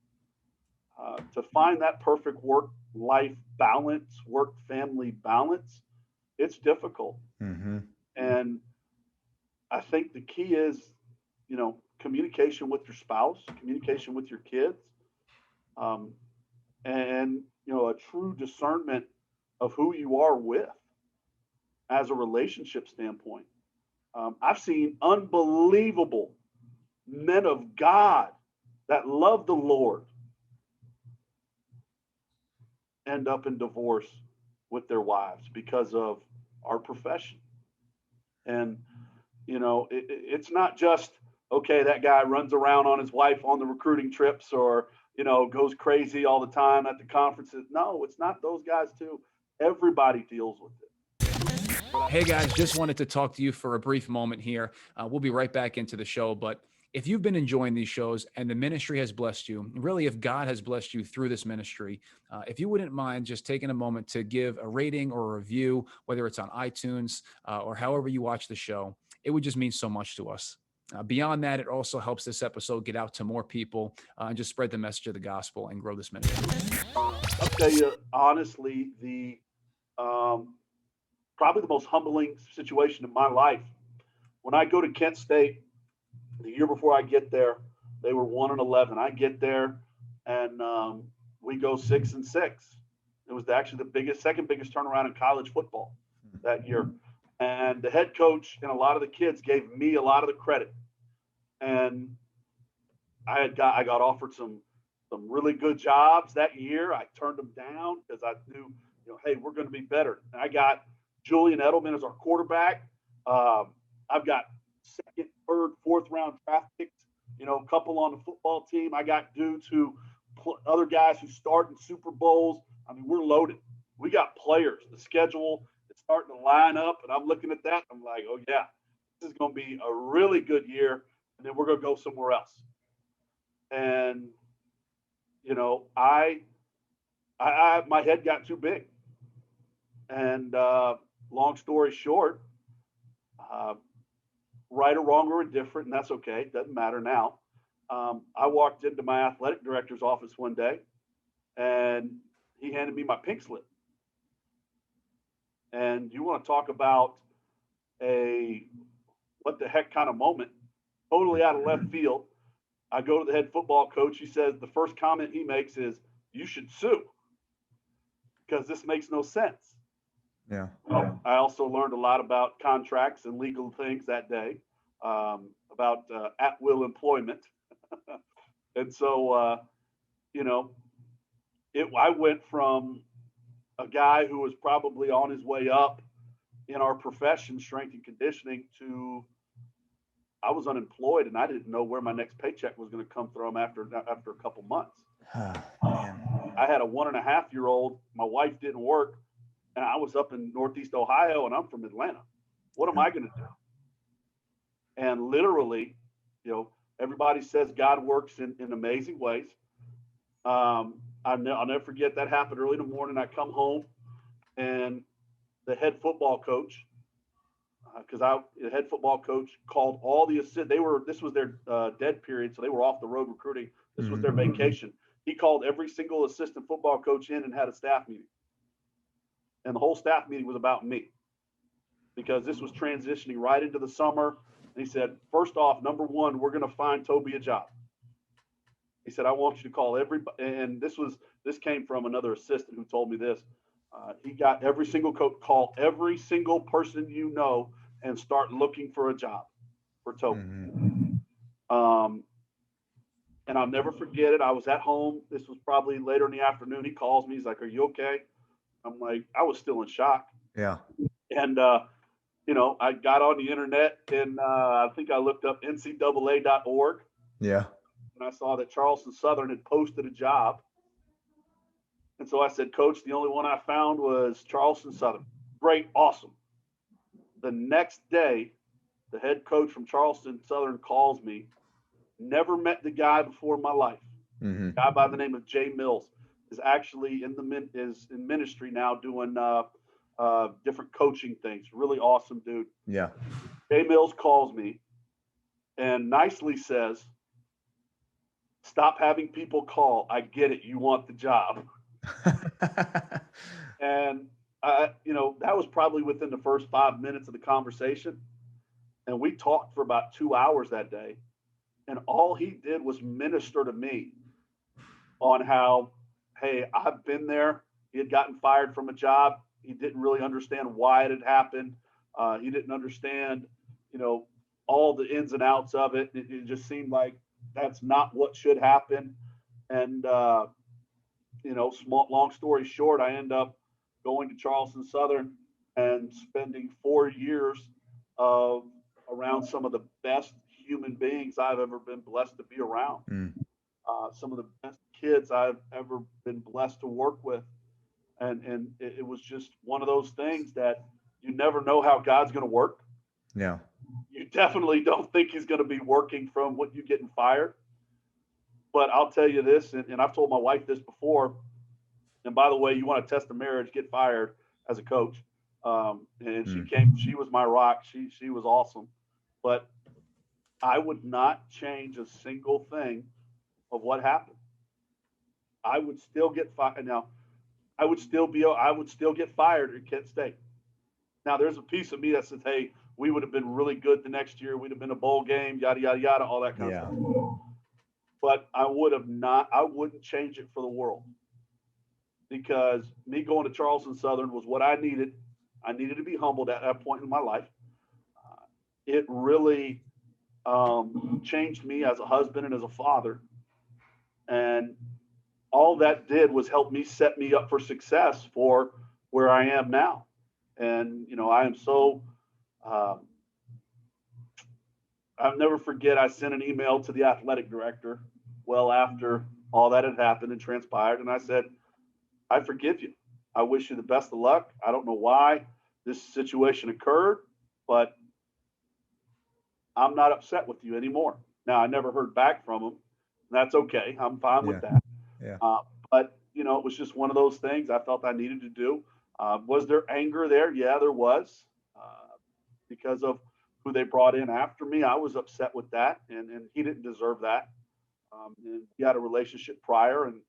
To find that perfect work-life balance, work-family balance, it's difficult. And I think the key is, communication with your spouse, communication with your kids, and, a true discernment of who you are with as a relationship standpoint. I've seen unbelievable men of God that love the Lord end up in divorce with their wives because of our profession. And, it's not just, okay, that guy runs around on his wife on the recruiting trips or, goes crazy all the time at the conferences. No, it's not those guys too. Everybody deals with it.
Hey guys, just wanted to talk to you for a brief moment here. We'll be right back into the show, but if you've been enjoying these shows and the ministry has blessed you, really, if God has blessed you through this ministry, if you wouldn't mind just taking a moment to give a rating or a review, whether it's on iTunes or however you watch the show, it would just mean so much to us. Beyond that, it also helps this episode get out to more people and just spread the message of the gospel and grow this ministry.
I'll tell you honestly, probably the most humbling situation in my life. When I go to Kent State, the year before I get there, they were 1-11. I get there, and we go 6-6. It was actually the second biggest turnaround in college football that year. And the head coach and a lot of the kids gave me a lot of the credit. And I got offered some really good jobs that year. I turned them down because I knew, hey, we're going to be better. And I got Julian Edelman as our quarterback. I've got second, third, fourth round draft picks, a couple on the football team. I got dudes other guys who start in Super Bowls. I mean, we're loaded. We got players. The schedule is starting to line up, and I'm looking at that. I'm like, oh, yeah, this is going to be a really good year, and then we're going to go somewhere else. And, my head got too big. And long story short, right or wrong or indifferent, and that's okay. It doesn't matter now. I walked into my athletic director's office one day, and he handed me my pink slip. And you want to talk about what the heck kind of moment, totally out of left field. I go to the head football coach. He says the first comment he makes is, "You should sue because this makes no sense."
Yeah.
I also learned a lot about contracts and legal things that day, about at-will employment. And so, I went from a guy who was probably on his way up in our profession, strength and conditioning, to I was unemployed and I didn't know where my next paycheck was going to come from after a couple months. I had a 1.5-year-old. My wife didn't work. And I was up in Northeast Ohio, and I'm from Atlanta. What am I going to do? And literally, everybody says God works in amazing ways. I'll never forget that happened early in the morning. I come home, and the head football coach, the head football coach called all the assist. This was their dead period, so they were off the road recruiting. This was their vacation. He called every single assistant football coach in and had a staff meeting. And the whole staff meeting was about me because this was transitioning right into the summer. And he said, first off, number one, we're going to find Toby a job. He said, I want you to call everybody. And this came from another assistant who told me this. He got every single coach, call every single person and start looking for a job for Toby. And I'll never forget it. I was at home. This was probably later in the afternoon. He calls me. He's like, are you okay? I'm like, I was still in shock.
Yeah.
And, I got on the internet and I think I looked up ncaa.org.
Yeah.
And I saw that Charleston Southern had posted a job. And so I said, Coach, the only one I found was Charleston Southern. Great. Awesome. The next day, the head coach from Charleston Southern calls me. Never met the guy before in my life. A guy by the name of Jay Mills. Is actually in ministry now doing different coaching things. Really awesome dude.
Yeah.
Jay Mills calls me and nicely says, stop having people call. I get it. You want the job. And, that was probably within the first 5 minutes of the conversation. And we talked for about 2 hours that day. And all he did was minister to me on how, hey, I've been there. He had gotten fired from a job. He didn't really understand why it had happened. He didn't understand, all the ins and outs of it. It just seemed like that's not what should happen. And, long story short, I end up going to Charleston Southern and spending 4 years around some of the best human beings I've ever been blessed to be around. Some of the best kids I've ever been blessed to work with. And it was just one of those things that you never know how God's going to work.
Yeah.
You definitely don't think he's going to be working from what you getting fired. But I'll tell you this, and I've told my wife this before, and by the way, you want to test a marriage, get fired as a coach. And she was my rock. She was awesome. But I would not change a single thing of what happened. I would still get fired. Now, I would still get fired at Kent State. Now, there's a piece of me that says, hey, we would have been really good the next year. We'd have been a bowl game, yada, yada, yada, all that kind of stuff. But I wouldn't change it for the world, because me going to Charleston Southern was what I needed. I needed to be humbled at that point in my life. It really changed me as a husband and as a father. And all that did was help me set me up for success for where I am now. And, I am so, I'll never forget, I sent an email to the athletic director well after all that had happened and transpired. And I said, I forgive you. I wish you the best of luck. I don't know why this situation occurred, but I'm not upset with you anymore. Now, I never heard back from him. That's okay. I'm fine with that.
Yeah.
But, it was just one of those things I felt I needed to do. Was there anger there? Yeah, there was. Because of who they brought in after me, I was upset with that, and he didn't deserve that. And he had a relationship prior, and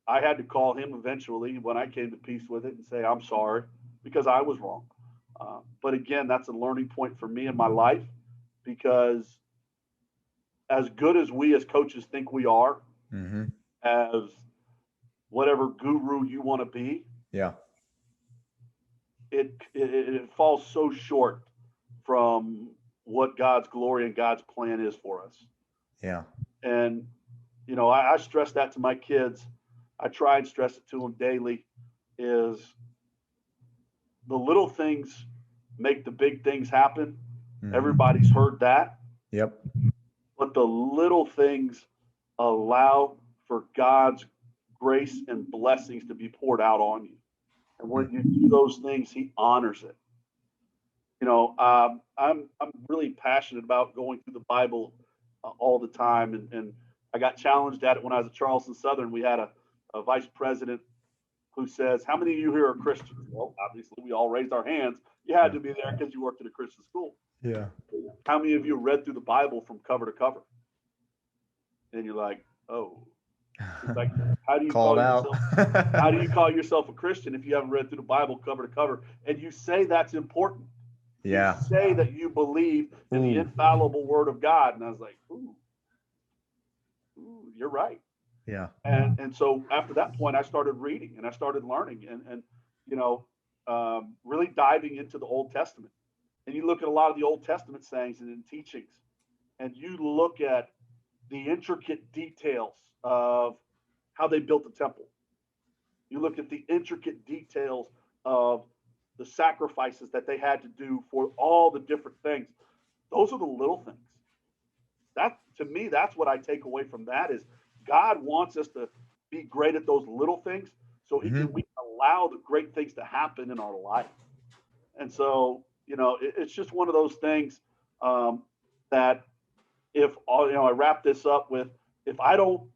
I had to call him eventually when I came to peace with it and say, I'm sorry, because I was wrong. But again, that's a learning point for me in my life, because as good as we as coaches think we are, as whatever guru you want to be, it falls so short from what God's glory and God's plan is for us.
Yeah.
And, I stress that to my kids. I try and stress it to them daily, is the little things make the big things happen. Everybody's heard that.
Yep.
But the little things allow for God's grace and blessings to be poured out on you. And when you do those things, he honors it. I'm really passionate about going through the Bible all the time. And I got challenged at it when I was at Charleston Southern. We had a vice president who says, how many of you here are Christians? Well, obviously, we all raised our hands. You had to be there because you worked at a Christian school.
Yeah.
How many of you read through the Bible from cover to cover? And you're like, oh. It's like, how do you how do you call yourself a Christian if you haven't read through the Bible cover to cover? And you say that's important.
Yeah.
You say that you believe in the infallible word of God. And I was like, ooh, you're right.
Yeah.
And so after that point, I started reading and I started learning and really diving into the Old Testament. And you look at a lot of the Old Testament sayings and teachings, and you look at the intricate details of how they built the temple. You look at the intricate details of the sacrifices that they had to do for all the different things. Those are the little things. That, to me, that's what I take away from that, is God wants us to be great at those little things so we can allow the great things to happen in our life. And so, it's just one of those things that if I wrap this up with, if I don't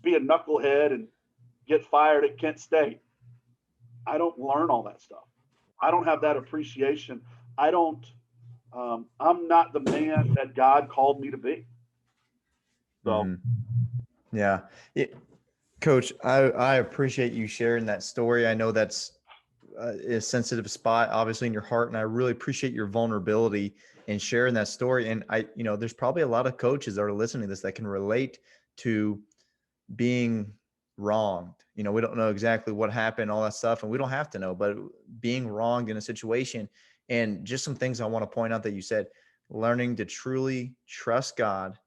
be a knucklehead and get fired at Kent State, I don't learn all that stuff. I don't have that appreciation. I'm not the man that God called me to be. So,
yeah. Coach, I appreciate you sharing that story. I know that's a sensitive spot, obviously, in your heart, and I really appreciate your vulnerability in sharing that story. And there's probably a lot of coaches that are listening to this that can relate to being wronged. We don't know exactly what happened, all that stuff, and we don't have to know, but being wronged in a situation. And just some things I want to point out that you said: learning to truly trust God,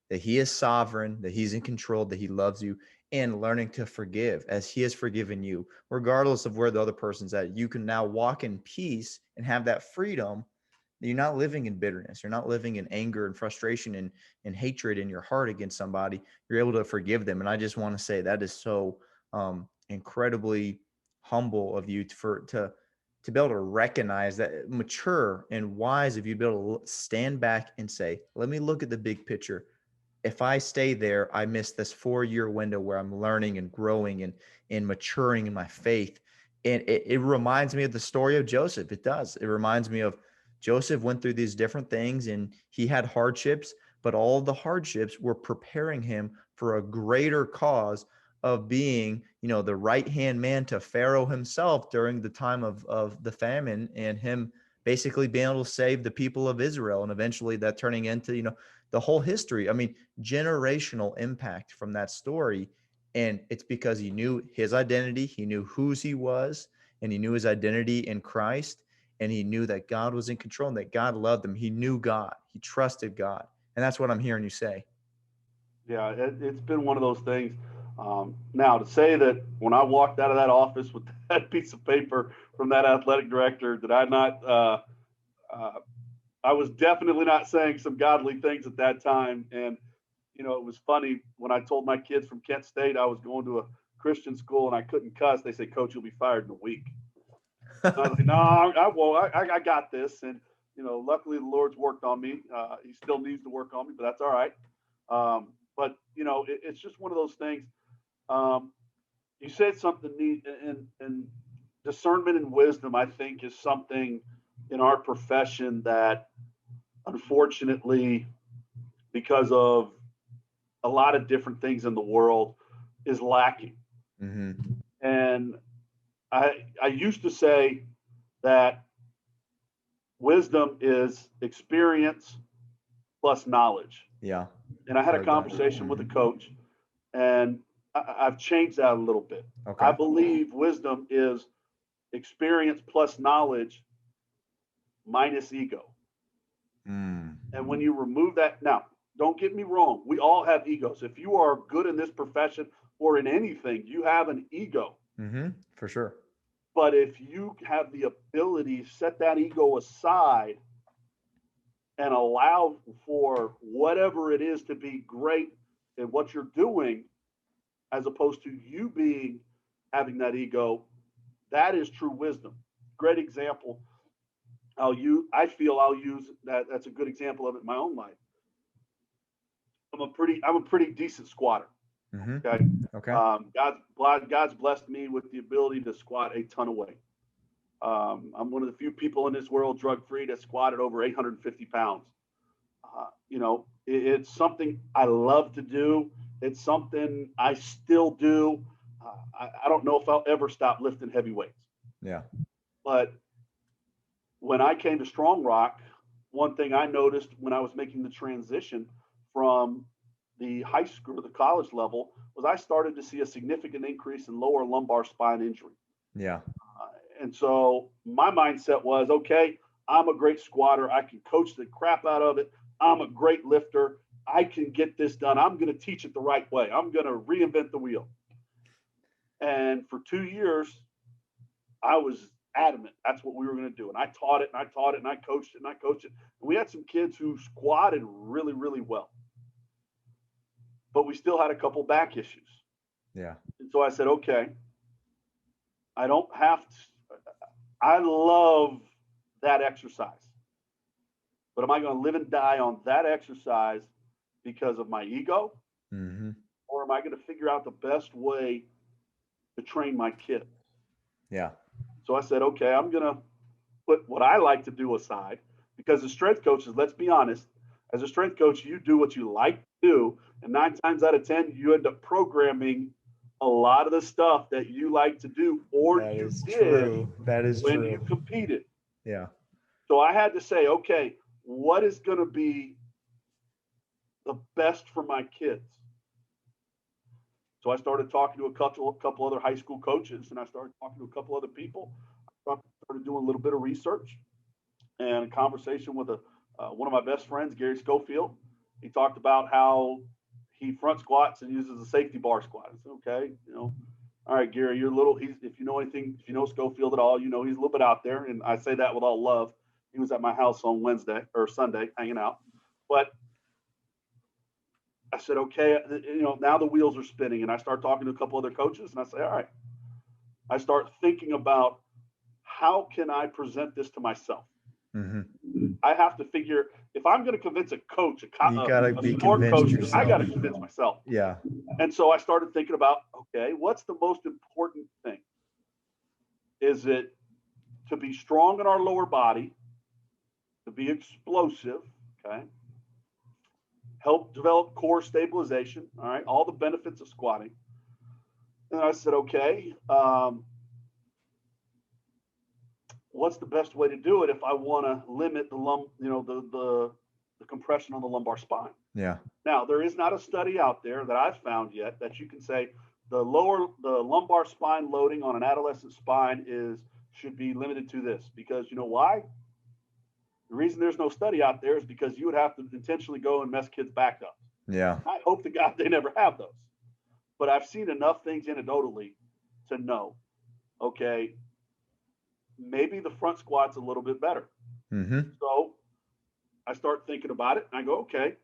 that he is sovereign, that he's in control, that he loves you, and learning to forgive as he has forgiven you, regardless of where the other person's at. You can now walk in peace and have that freedom. You're not living in bitterness. You're not living in anger and frustration and hatred in your heart against somebody. You're able to forgive them. And I just want to say that is so incredibly humble of you to be able to recognize that, mature and wise of you to be able to stand back and say, let me look at the big picture. If I stay there, I miss this 4-year window where I'm learning and growing and maturing in my faith. And it reminds me of the story of Joseph. It does. It reminds me of Joseph went through these different things and he had hardships, but all of the hardships were preparing him for a greater cause of being, the right-hand man to Pharaoh himself during the time of the famine, and him basically being able to save the people of Israel, and eventually that turning into, the whole history. I mean, generational impact from that story. And it's because he knew his identity, he knew whose he was, and he knew his identity in Christ, and he knew that God was in control and that God loved him. He knew God, he trusted God. And that's what I'm hearing you say.
Yeah, it's been one of those things. Now, to say that when I walked out of that office with that piece of paper from that athletic director, did I not, I was definitely not saying some godly things at that time. And, it was funny when I told my kids from Kent State I was going to a Christian school and I couldn't cuss. They say, "Coach, you'll be fired in a week." I was like, "No, I won't. I got this." And, luckily the Lord's worked on me. He still needs to work on me, but that's all right. But, it's just one of those things. You said something neat, and discernment and wisdom, I think, is something in our profession that, unfortunately, because of a lot of different things in the world, is lacking.
Mm-hmm.
And I used to say that wisdom is experience plus knowledge.
Yeah.
And I had a conversation with a coach, and I've changed that a little bit.
Okay.
I believe wisdom is experience plus knowledge minus ego. And when you remove that, now, don't get me wrong, we all have egos. If you are good in this profession or in anything, you have an ego.
Mm-hmm. For sure.
But if you have the ability to set that ego aside and allow for whatever it is to be great in what you're doing, as opposed to you having that ego, that is true wisdom. Great example. I feel I'll use that. That's a good example of it in my own life. I'm a pretty decent squatter.
Mm-hmm.
Okay.
Okay.
God's blessed me with the ability to squat a ton of weight. I'm one of the few people in this world drug-free that squatted over 850 pounds. It's something I love to do. It's something I still do. I don't know if I'll ever stop lifting heavy weights.
Yeah.
But when I came to Strong Rock, one thing I noticed when I was making the transition from the high school to the college level was I started to see a significant increase in lower lumbar spine injury.
Yeah.
And so my mindset was, okay, I'm a great squatter. I can coach the crap out of it. I'm a great lifter. I can get this done. I'm going to teach it the right way. I'm going to reinvent the wheel. And for 2 years, I was adamant that's what we were going to do. And I taught it and I taught it and I coached it and I coached it. And we had some kids who squatted really, really well. But we still had a couple back issues.
Yeah.
And so I said, okay, I don't have to. I love that exercise. But am I going to live and die on that exercise because of my ego?
Mm-hmm.
Or am I going to figure out the best way to train my kid?
Yeah.
So I said, okay, I'm going to put what I like to do aside, because as strength coaches, let's be honest, as a strength coach, you do what you like to do. And 9 times out of 10, you end up programming a lot of the stuff that you like to do, or
That
you
is
did
true. That is
when
true.
you competed.
Yeah.
So I had to say, okay, what is going to be the best for my kids? So I started talking to a couple other high school coaches, and I started talking to a couple other people. I started doing a little bit of research and a conversation with one of my best friends, Gary Schofield. He talked about how he front squats and uses a safety bar squat. I said, okay, all right, Gary, you're a little, if you know anything, if you know Schofield at all, he's a little bit out there. And I say that with all love. He was at my house on Sunday hanging out. But I said, okay, now the wheels are spinning. And I start talking to a couple other coaches and I say, all right, I start thinking about how can I present this to myself? Mm-hmm. I have to figure, if I'm going to convince a coach, a sport coach, yourself. I got to convince myself.
Yeah.
And so I started thinking about, okay, what's the most important thing? Is it to be strong in our lower body? to be explosive, okay, help develop core stabilization, all right, all the benefits of squatting. And I said, okay, what's the best way to do it if I want to limit the compression on the lumbar spine?
Yeah.
Now, there is not a study out there that I've found yet that you can say the lumbar spine loading on an adolescent spine should be limited to this, because you know why? The reason there's no study out there is because you would have to intentionally go and mess kids back up.
Yeah.
I hope to God they never have those. But I've seen enough things anecdotally to know, okay, maybe the front squat's a little bit better.
Mm-hmm.
So I start thinking about it and I go, okay,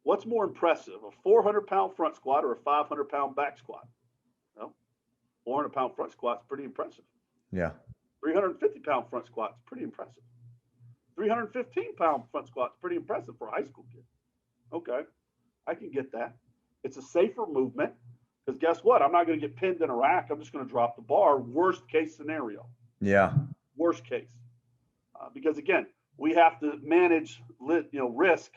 what's more impressive, a 400-pound front squat or a 500-pound back squat? Well, 400-pound front squat's pretty impressive.
Yeah.
350-pound front squat's pretty impressive. 315-pound front squat's pretty impressive for a high school kid. Okay, I can get that. It's a safer movement because guess what? I'm not going to get pinned in a rack. I'm just going to drop the bar. Worst case scenario.
Yeah.
Worst case. Because again, we have to manage risk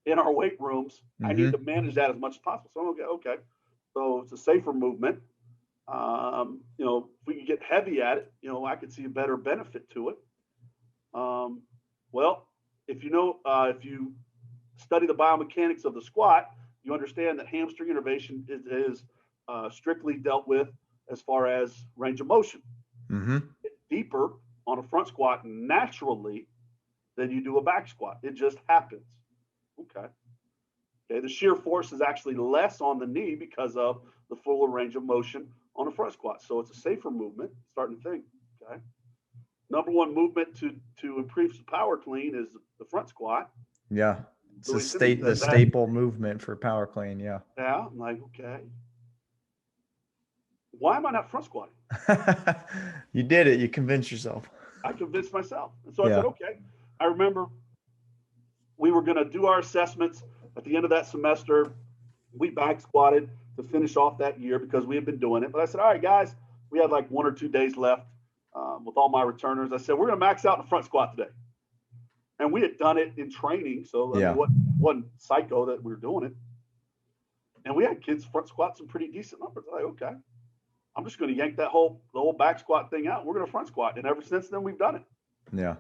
in our weight rooms.
Mm-hmm.
I need to manage that as much as possible. So okay. So it's a safer movement. If we can get heavy at it, I could see a better benefit to it. Well, if you study the biomechanics of the squat, you understand that hamstring innervation is strictly dealt with as far as range of motion.
Mm-hmm.
It's deeper on a front squat naturally than you do a back squat. It just happens. Okay. The shear force is actually less on the knee because of the fuller range of motion on a front squat. So it's a safer movement, starting to think. Okay. Number one movement to increase the power clean is the front squat.
Yeah. It's the staple movement for power clean. Yeah.
Yeah. I'm like, okay. Why am I not front squatting?
You did it. You convinced yourself.
I convinced myself. And so I said, okay. I remember we were going to do our assessments at the end of that semester. We back squatted to finish off that year because we had been doing it. But I said, all right, guys, we had like 1 or 2 days left with all my returners. I said, we're going to max out in the front squat today. And we had done it in training. So it wasn't psycho that we were doing it. And we had kids front squat some pretty decent numbers. I'm like, okay, I'm just going to yank the whole back squat thing out. We're going to front squat. And ever since then, we've done it.
Yeah.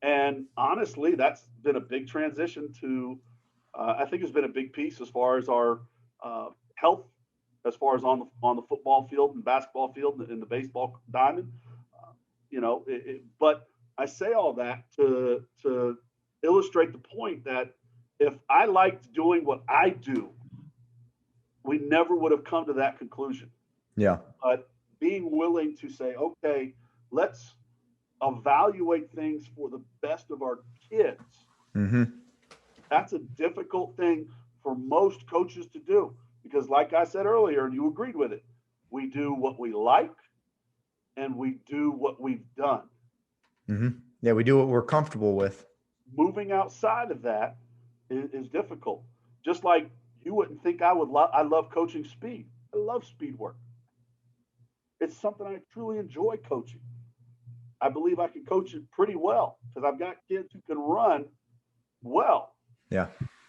And honestly, that's been a big transition to, I think it's been a big piece as far as our health, as far as on the football field and basketball field and in the baseball diamond. But I say all that to illustrate the point that if I liked doing what I do, we never would have come to that conclusion.
Yeah.
But being willing to say, okay, let's evaluate things for the best of our kids.
Mm-hmm.
That's a difficult thing for most coaches to do because, like I said earlier, and you agreed with it, we do what we like and we do what we've done.
Mm-hmm. Yeah, we do what we're comfortable with.
Moving outside of that is difficult. Just like you wouldn't think I love coaching speed. I love speed work. It's something I truly enjoy coaching. I believe I can coach it pretty well because I've got kids who can run well.
Yeah.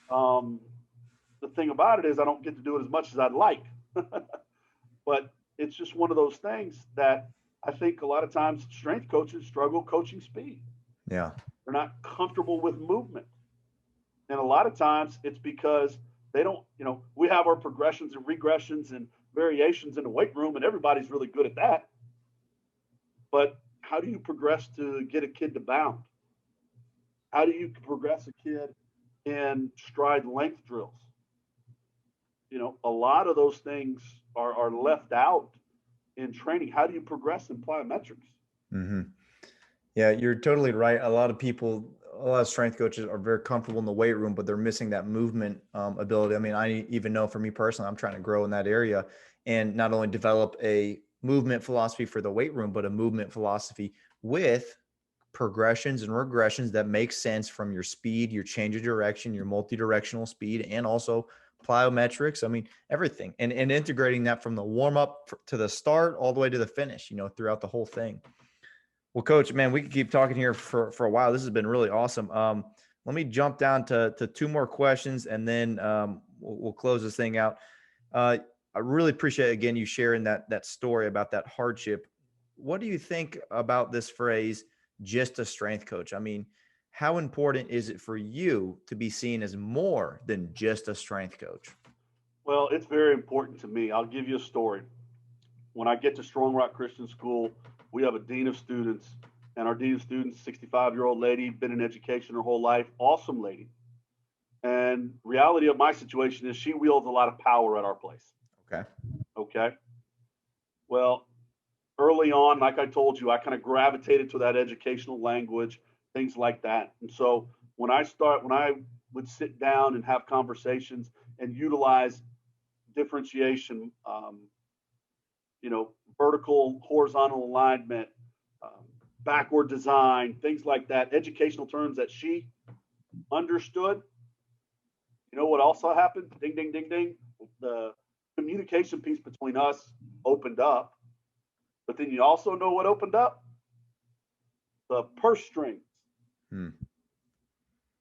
The thing about it is I don't get to do it as much as I'd like. But it's just one of those things that I think a lot of times strength coaches struggle coaching speed.
Yeah.
They're not comfortable with movement. And a lot of times it's because they don't, we have our progressions and regressions and variations in the weight room, and everybody's really good at that. But how do you progress to get a kid to bound? How do you progress a kid in stride length drills? A lot of those things are left out in training. How do you progress in plyometrics?
Mm-hmm. Yeah, you're totally right. A lot of strength coaches are very comfortable in the weight room, but they're missing that movement ability. I mean, I even know for me personally, I'm trying to grow in that area and not only develop a movement philosophy for the weight room, but a movement philosophy with progressions and regressions that make sense from your speed, your change of direction, your multi-directional speed, and also plyometrics. I mean, everything and integrating that from the warm up to the start all the way to the finish, throughout the whole thing. Well, Coach, man, we could keep talking here for a while. This has been really awesome. Let me jump down to two more questions, and then we'll close this thing out. I really appreciate, again, you sharing that story about that hardship. What do you think about this phrase, just a strength coach? I mean, how important is it for you to be seen as more than just a strength coach?
Well, it's very important to me. I'll give you a story. When I get to Strong Rock Christian School, we have a dean of students, and our dean of students, 65-year-old lady, been in education her whole life, awesome lady. And reality of my situation is she wields a lot of power at our place.
Okay.
Okay. Well, early on, like I told you, I kind of gravitated to that educational language, things like that. And so when I would sit down and have conversations and utilize differentiation, vertical, horizontal alignment, backward design, things like that, educational terms that she understood. You know what also happened? Ding, ding, ding, ding. The communication piece between us opened up. But then you also know what opened up? The purse strings.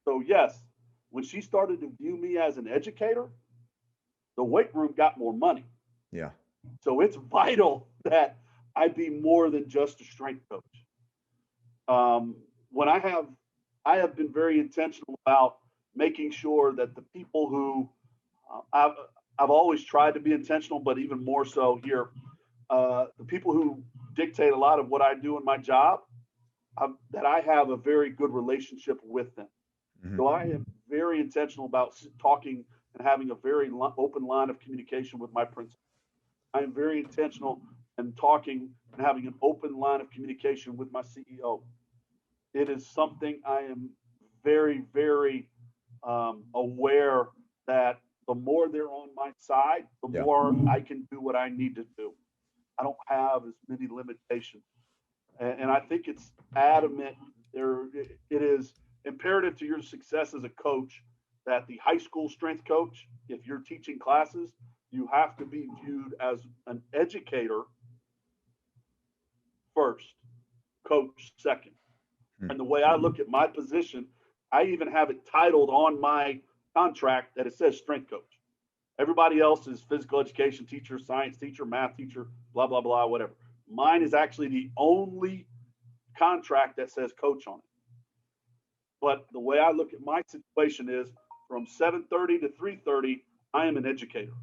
So yes, when she started to view me as an educator, the weight room got more money.
Yeah.
So it's vital that I be more than just a strength coach. When I have been very intentional about making sure that the people who I've always tried to be intentional, but even more so here, the people who dictate a lot of what I do in my job, that I have a very good relationship with them.
Mm-hmm.
So I am very intentional about talking and having a very open line of communication with my principal. I am very intentional in talking and having an open line of communication with my CEO. It is something I am very, very aware that the more they're on my side, the more I can do what I need to do. I don't have as many limitations. And I think it's adamant it is imperative to your success as a coach that the high school strength coach, if you're teaching classes, you have to be viewed as an educator first, coach second. And the way I look at my position, I even have it titled on my contract that it says strength coach. Everybody else is physical education teacher, science teacher, math teacher, blah, blah, blah, whatever. Mine is actually the only contract that says coach on it. But the way I look at my situation is from 7:30 to 3:30, I am an educator.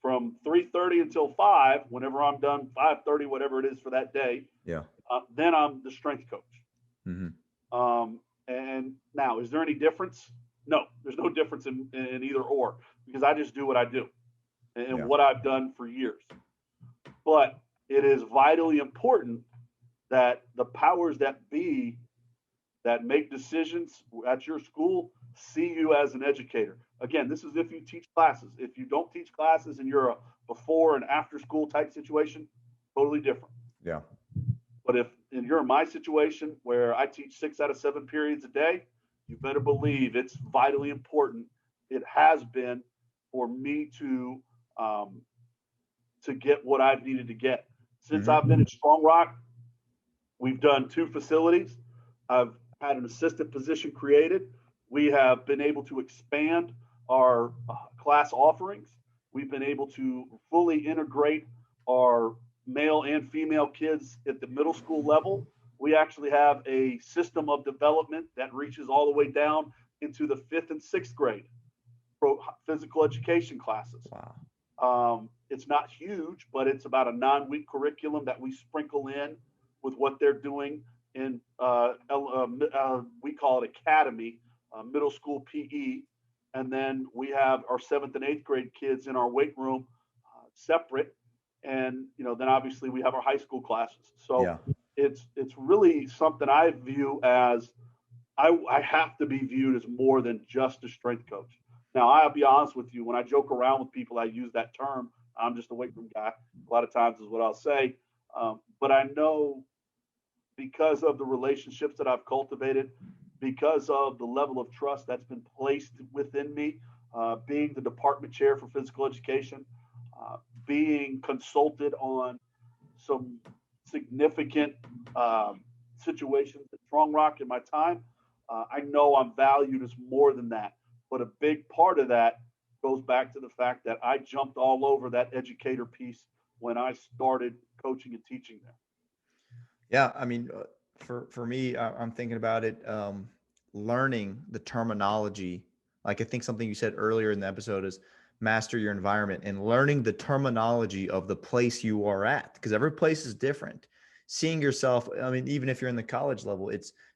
From 3:30 until 5, whenever I'm done, 5:30, whatever it is for that day, then I'm the strength coach.
Mm-hmm.
And now, is there any difference? No, there's no difference in either or, because I just do what I do and what I've done for years. But it is vitally important that the powers that be that make decisions at your school see you as an educator. Again, this is if you teach classes. If you don't teach classes and you're a before and after school type situation, totally different.
Yeah.
But if you're in my situation where I teach 6 out of 7 periods a day, you better believe it's vitally important. It has been for me to get what I've needed to get. Since I've been at Strong Rock, we've done 2 facilities. I've had an assistant position created. We have been able to expand our class offerings. We've been able to fully integrate our male and female kids at the middle school level. We actually have a system of development that reaches all the way down into the 5th and 6th grade for physical education classes.
Wow.
It's not huge, but it's about a 9-week curriculum that we sprinkle in with what they're doing in, we call it Academy, middle school PE. And then we have our 7th and 8th grade kids in our weight room separate. And, then obviously we have our high school classes. So it's really something I view as, I have to be viewed as more than just a strength coach. Now, I'll be honest with you, when I joke around with people, I use that term. I'm just a weight room guy. A lot of times is what I'll say. But I know because of the relationships that I've cultivated, because of the level of trust that's been placed within me, being the department chair for physical education, being consulted on some significant situations at Strong Rock in my time, I know I'm valued as more than that. But a big part of that goes back to the fact that I jumped all over that educator piece when I started coaching and teaching there.
Yeah, I mean, for me, I'm thinking about it, learning the terminology. Like I think something you said earlier in the episode is master your environment and learning the terminology of the place you are at, because every place is different. Seeing yourself, I mean, even if you're in the college level,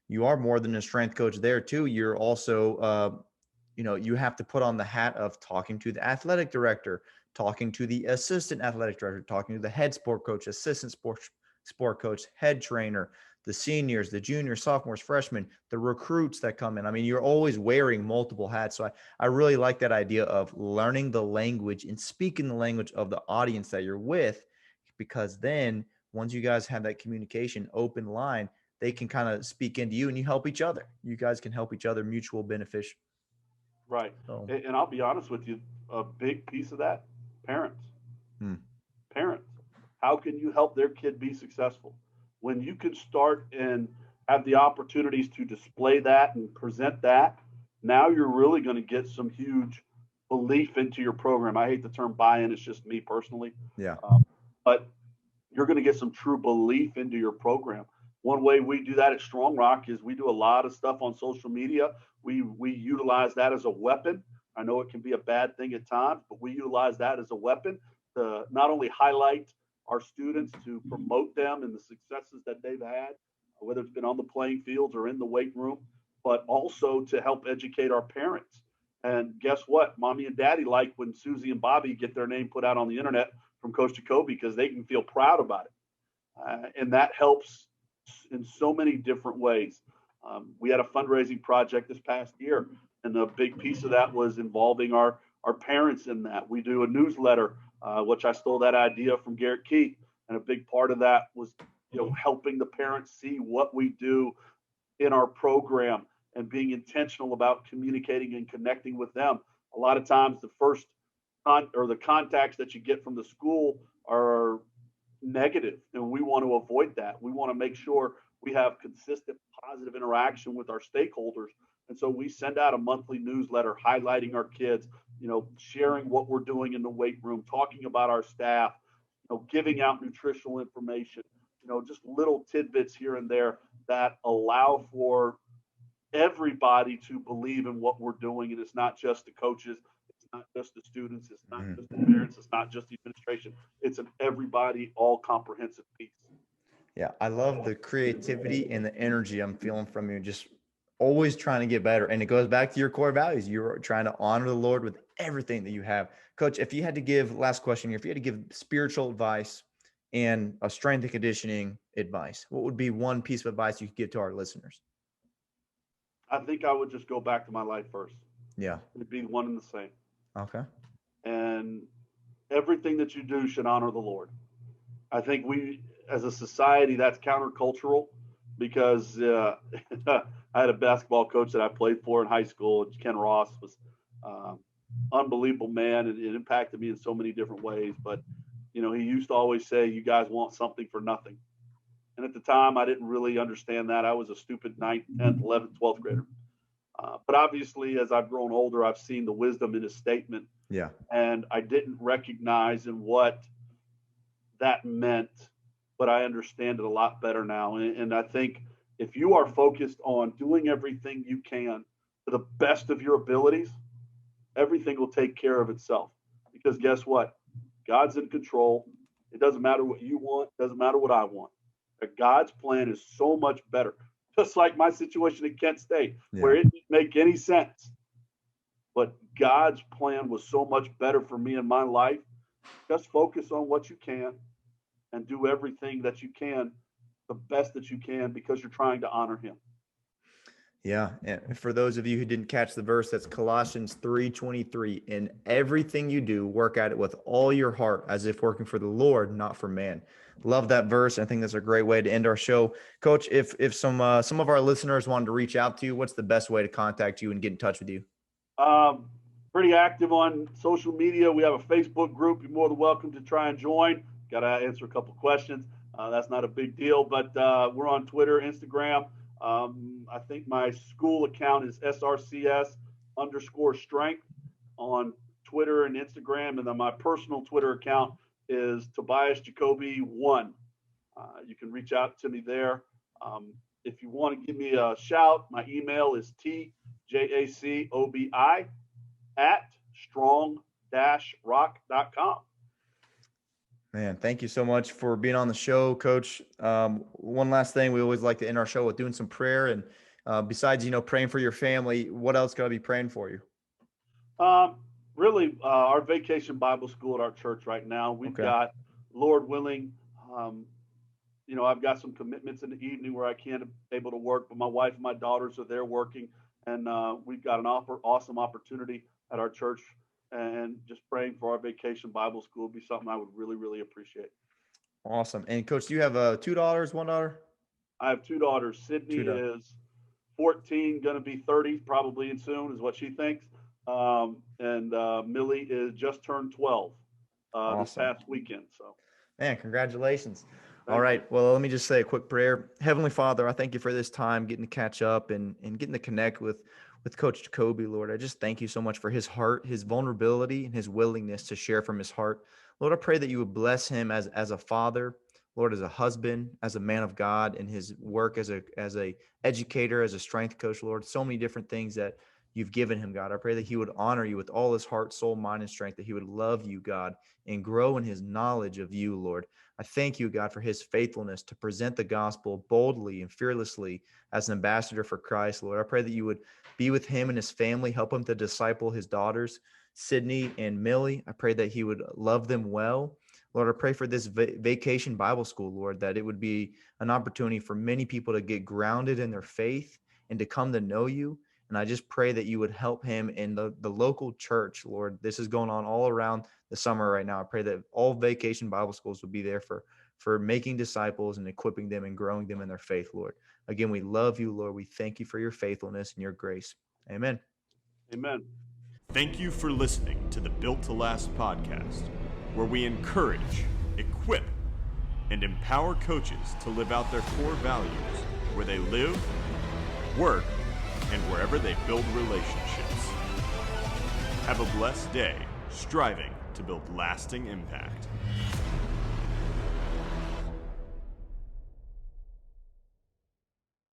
you are more than a strength coach there too. You're also, you have to put on the hat of talking to the athletic director, talking to the assistant athletic director, talking to the head sport coach, assistant sport coach, head trainer, the seniors, the juniors, sophomores, freshmen, the recruits that come in. I mean, you're always wearing multiple hats. So I really like that idea of learning the language and speaking the language of the audience that you're with, because then once you guys have that communication open line, they can kind of speak into you and you help each other. You guys can help each other, mutual beneficial.
Right.
So,
And I'll be honest with you, a big piece of that, parents. Parents. How can you help their kid be successful? When you can start and have the opportunities to display that and present that, now you're really going to get some huge belief into your program. I hate the term buy-in. It's just me personally.
yeah.
But you're going to get some true belief into your program. One way we do that at Strong Rock is we do a lot of stuff on social media. We utilize that as a weapon. I know it can be a bad thing at times, but we utilize that as a weapon to not only highlight our students, to promote them and the successes that they've had, whether it's been on the playing fields or in the weight room, but also to help educate our parents. And guess what? Mommy and daddy like when Susie and Bobby get their name put out on the internet from Coach Jacobi, because they can feel proud about it. And that helps in so many different ways. We had a fundraising project this past year, and a big piece of that was involving our parents in that. We do a newsletter, which I stole that idea from Garrett Keith, and a big part of that was helping the parents see what we do in our program and being intentional about communicating and connecting with them. A lot of times the first the contacts that you get from the school are negative, and we want to avoid that. We want to make sure we have consistent positive interaction with our stakeholders. And so we send out a monthly newsletter highlighting our kids, sharing what we're doing in the weight room, talking about our staff, giving out nutritional information, just little tidbits here and there that allow for everybody to believe in what we're doing. And it's not just the coaches, it's not just the students, it's not just the parents, it's not just the administration. It's an everybody, all comprehensive piece.
Yeah, I love the creativity and the energy I'm feeling from you. Just always trying to get better. And it goes back to your core values. You're trying to honor the Lord with everything that you have. Coach, if you had to give, last question here, if you had to give spiritual advice and a strength and conditioning advice, what would be one piece of advice you could give to our listeners?
I think I would just go back to my life first.
Yeah.
It'd be one and the same.
Okay.
And everything that you do should honor the Lord. I think we, as a society, that's countercultural, because I had a basketball coach that I played for in high school. Ken Ross was unbelievable man, and it impacted me in so many different ways. But, he used to always say, you guys want something for nothing. And at the time, I didn't really understand that. I was a stupid 9th, 10th, 11th, 12th grader. But obviously, as I've grown older, I've seen the wisdom in his statement.
Yeah.
And I didn't recognize in what that meant, but I understand it a lot better now. And I think if you are focused on doing everything you can to the best of your abilities, everything will take care of itself. Because guess what? God's in control. It doesn't matter what you want. It doesn't matter what I want. God's plan is so much better. Just like my situation at Kent State, where it didn't make any sense. But God's plan was so much better for me in my life. Just focus on what you can and do everything that you can, the best that you can, because you're trying to honor him.
Yeah. And for those of you who didn't catch the verse, that's Colossians 3:23. In everything you do, work at it with all your heart, as if working for the Lord, not for man. Love that verse. I think that's a great way to end our show. Coach, if some of our listeners wanted to reach out to you, what's the best way to contact you and get in touch with you?
Pretty active on social media. We have a Facebook group. You're more than welcome to try and join. Got to answer a couple questions. That's not a big deal, but we're on Twitter, Instagram. I think my school account is SRCS_strength on Twitter and Instagram. And then my personal Twitter account is Tobias Jacobi 1. You can reach out to me there. If you want to give me a shout, my email is tjacobi@strong-rock.com.
Man, thank you so much for being on the show, Coach. One last thing, we always like to end our show with doing some prayer. And besides, praying for your family, what else could I be praying for you?
Really, our vacation Bible school at our church right now. We've got, Lord willing, I've got some commitments in the evening where I can't able to work, but my wife and my daughters are there working, and we've got an awesome opportunity at our church. And just praying for our vacation Bible school would be something I would really, really appreciate.
Awesome. And Coach, do you have $2, $1?
I have 2 daughters. Sydney is 14, going to be 30 probably soon, is what she thinks. And Millie is just turned 12 this past weekend. So,
man, congratulations. All right. Well, let me just say a quick prayer. Heavenly Father, I thank you for this time, getting to catch up and getting to connect with Coach Jacobi, Lord. I just thank you so much for his heart, his vulnerability, and his willingness to share from his heart. Lord, I pray that you would bless him as a father, Lord, as a husband, as a man of God, in his work as a educator, as a strength coach, Lord. So many different things that you've given him, God. I pray that he would honor you with all his heart, soul, mind, and strength, that he would love you, God, and grow in his knowledge of you, Lord. I thank you, God, for his faithfulness to present the gospel boldly and fearlessly as an ambassador for Christ, Lord. I pray that you would be with him and his family, help him to disciple his daughters, Sydney and Millie. I pray that he would love them well. Lord, I pray for this vacation Bible school, Lord, that it would be an opportunity for many people to get grounded in their faith and to come to know you. And I just pray that you would help him in the local church, Lord. This is going on all around the summer right now. I pray that all vacation Bible schools would be there for making disciples and equipping them and growing them in their faith, Lord. Again, we love you, Lord. We thank you for your faithfulness and your grace. Amen.
Amen.
Thank you for listening to the Built to Last podcast, where we encourage, equip, and empower coaches to live out their core values where they live, work, and wherever they build relationships. Have a blessed day, striving to build lasting impact.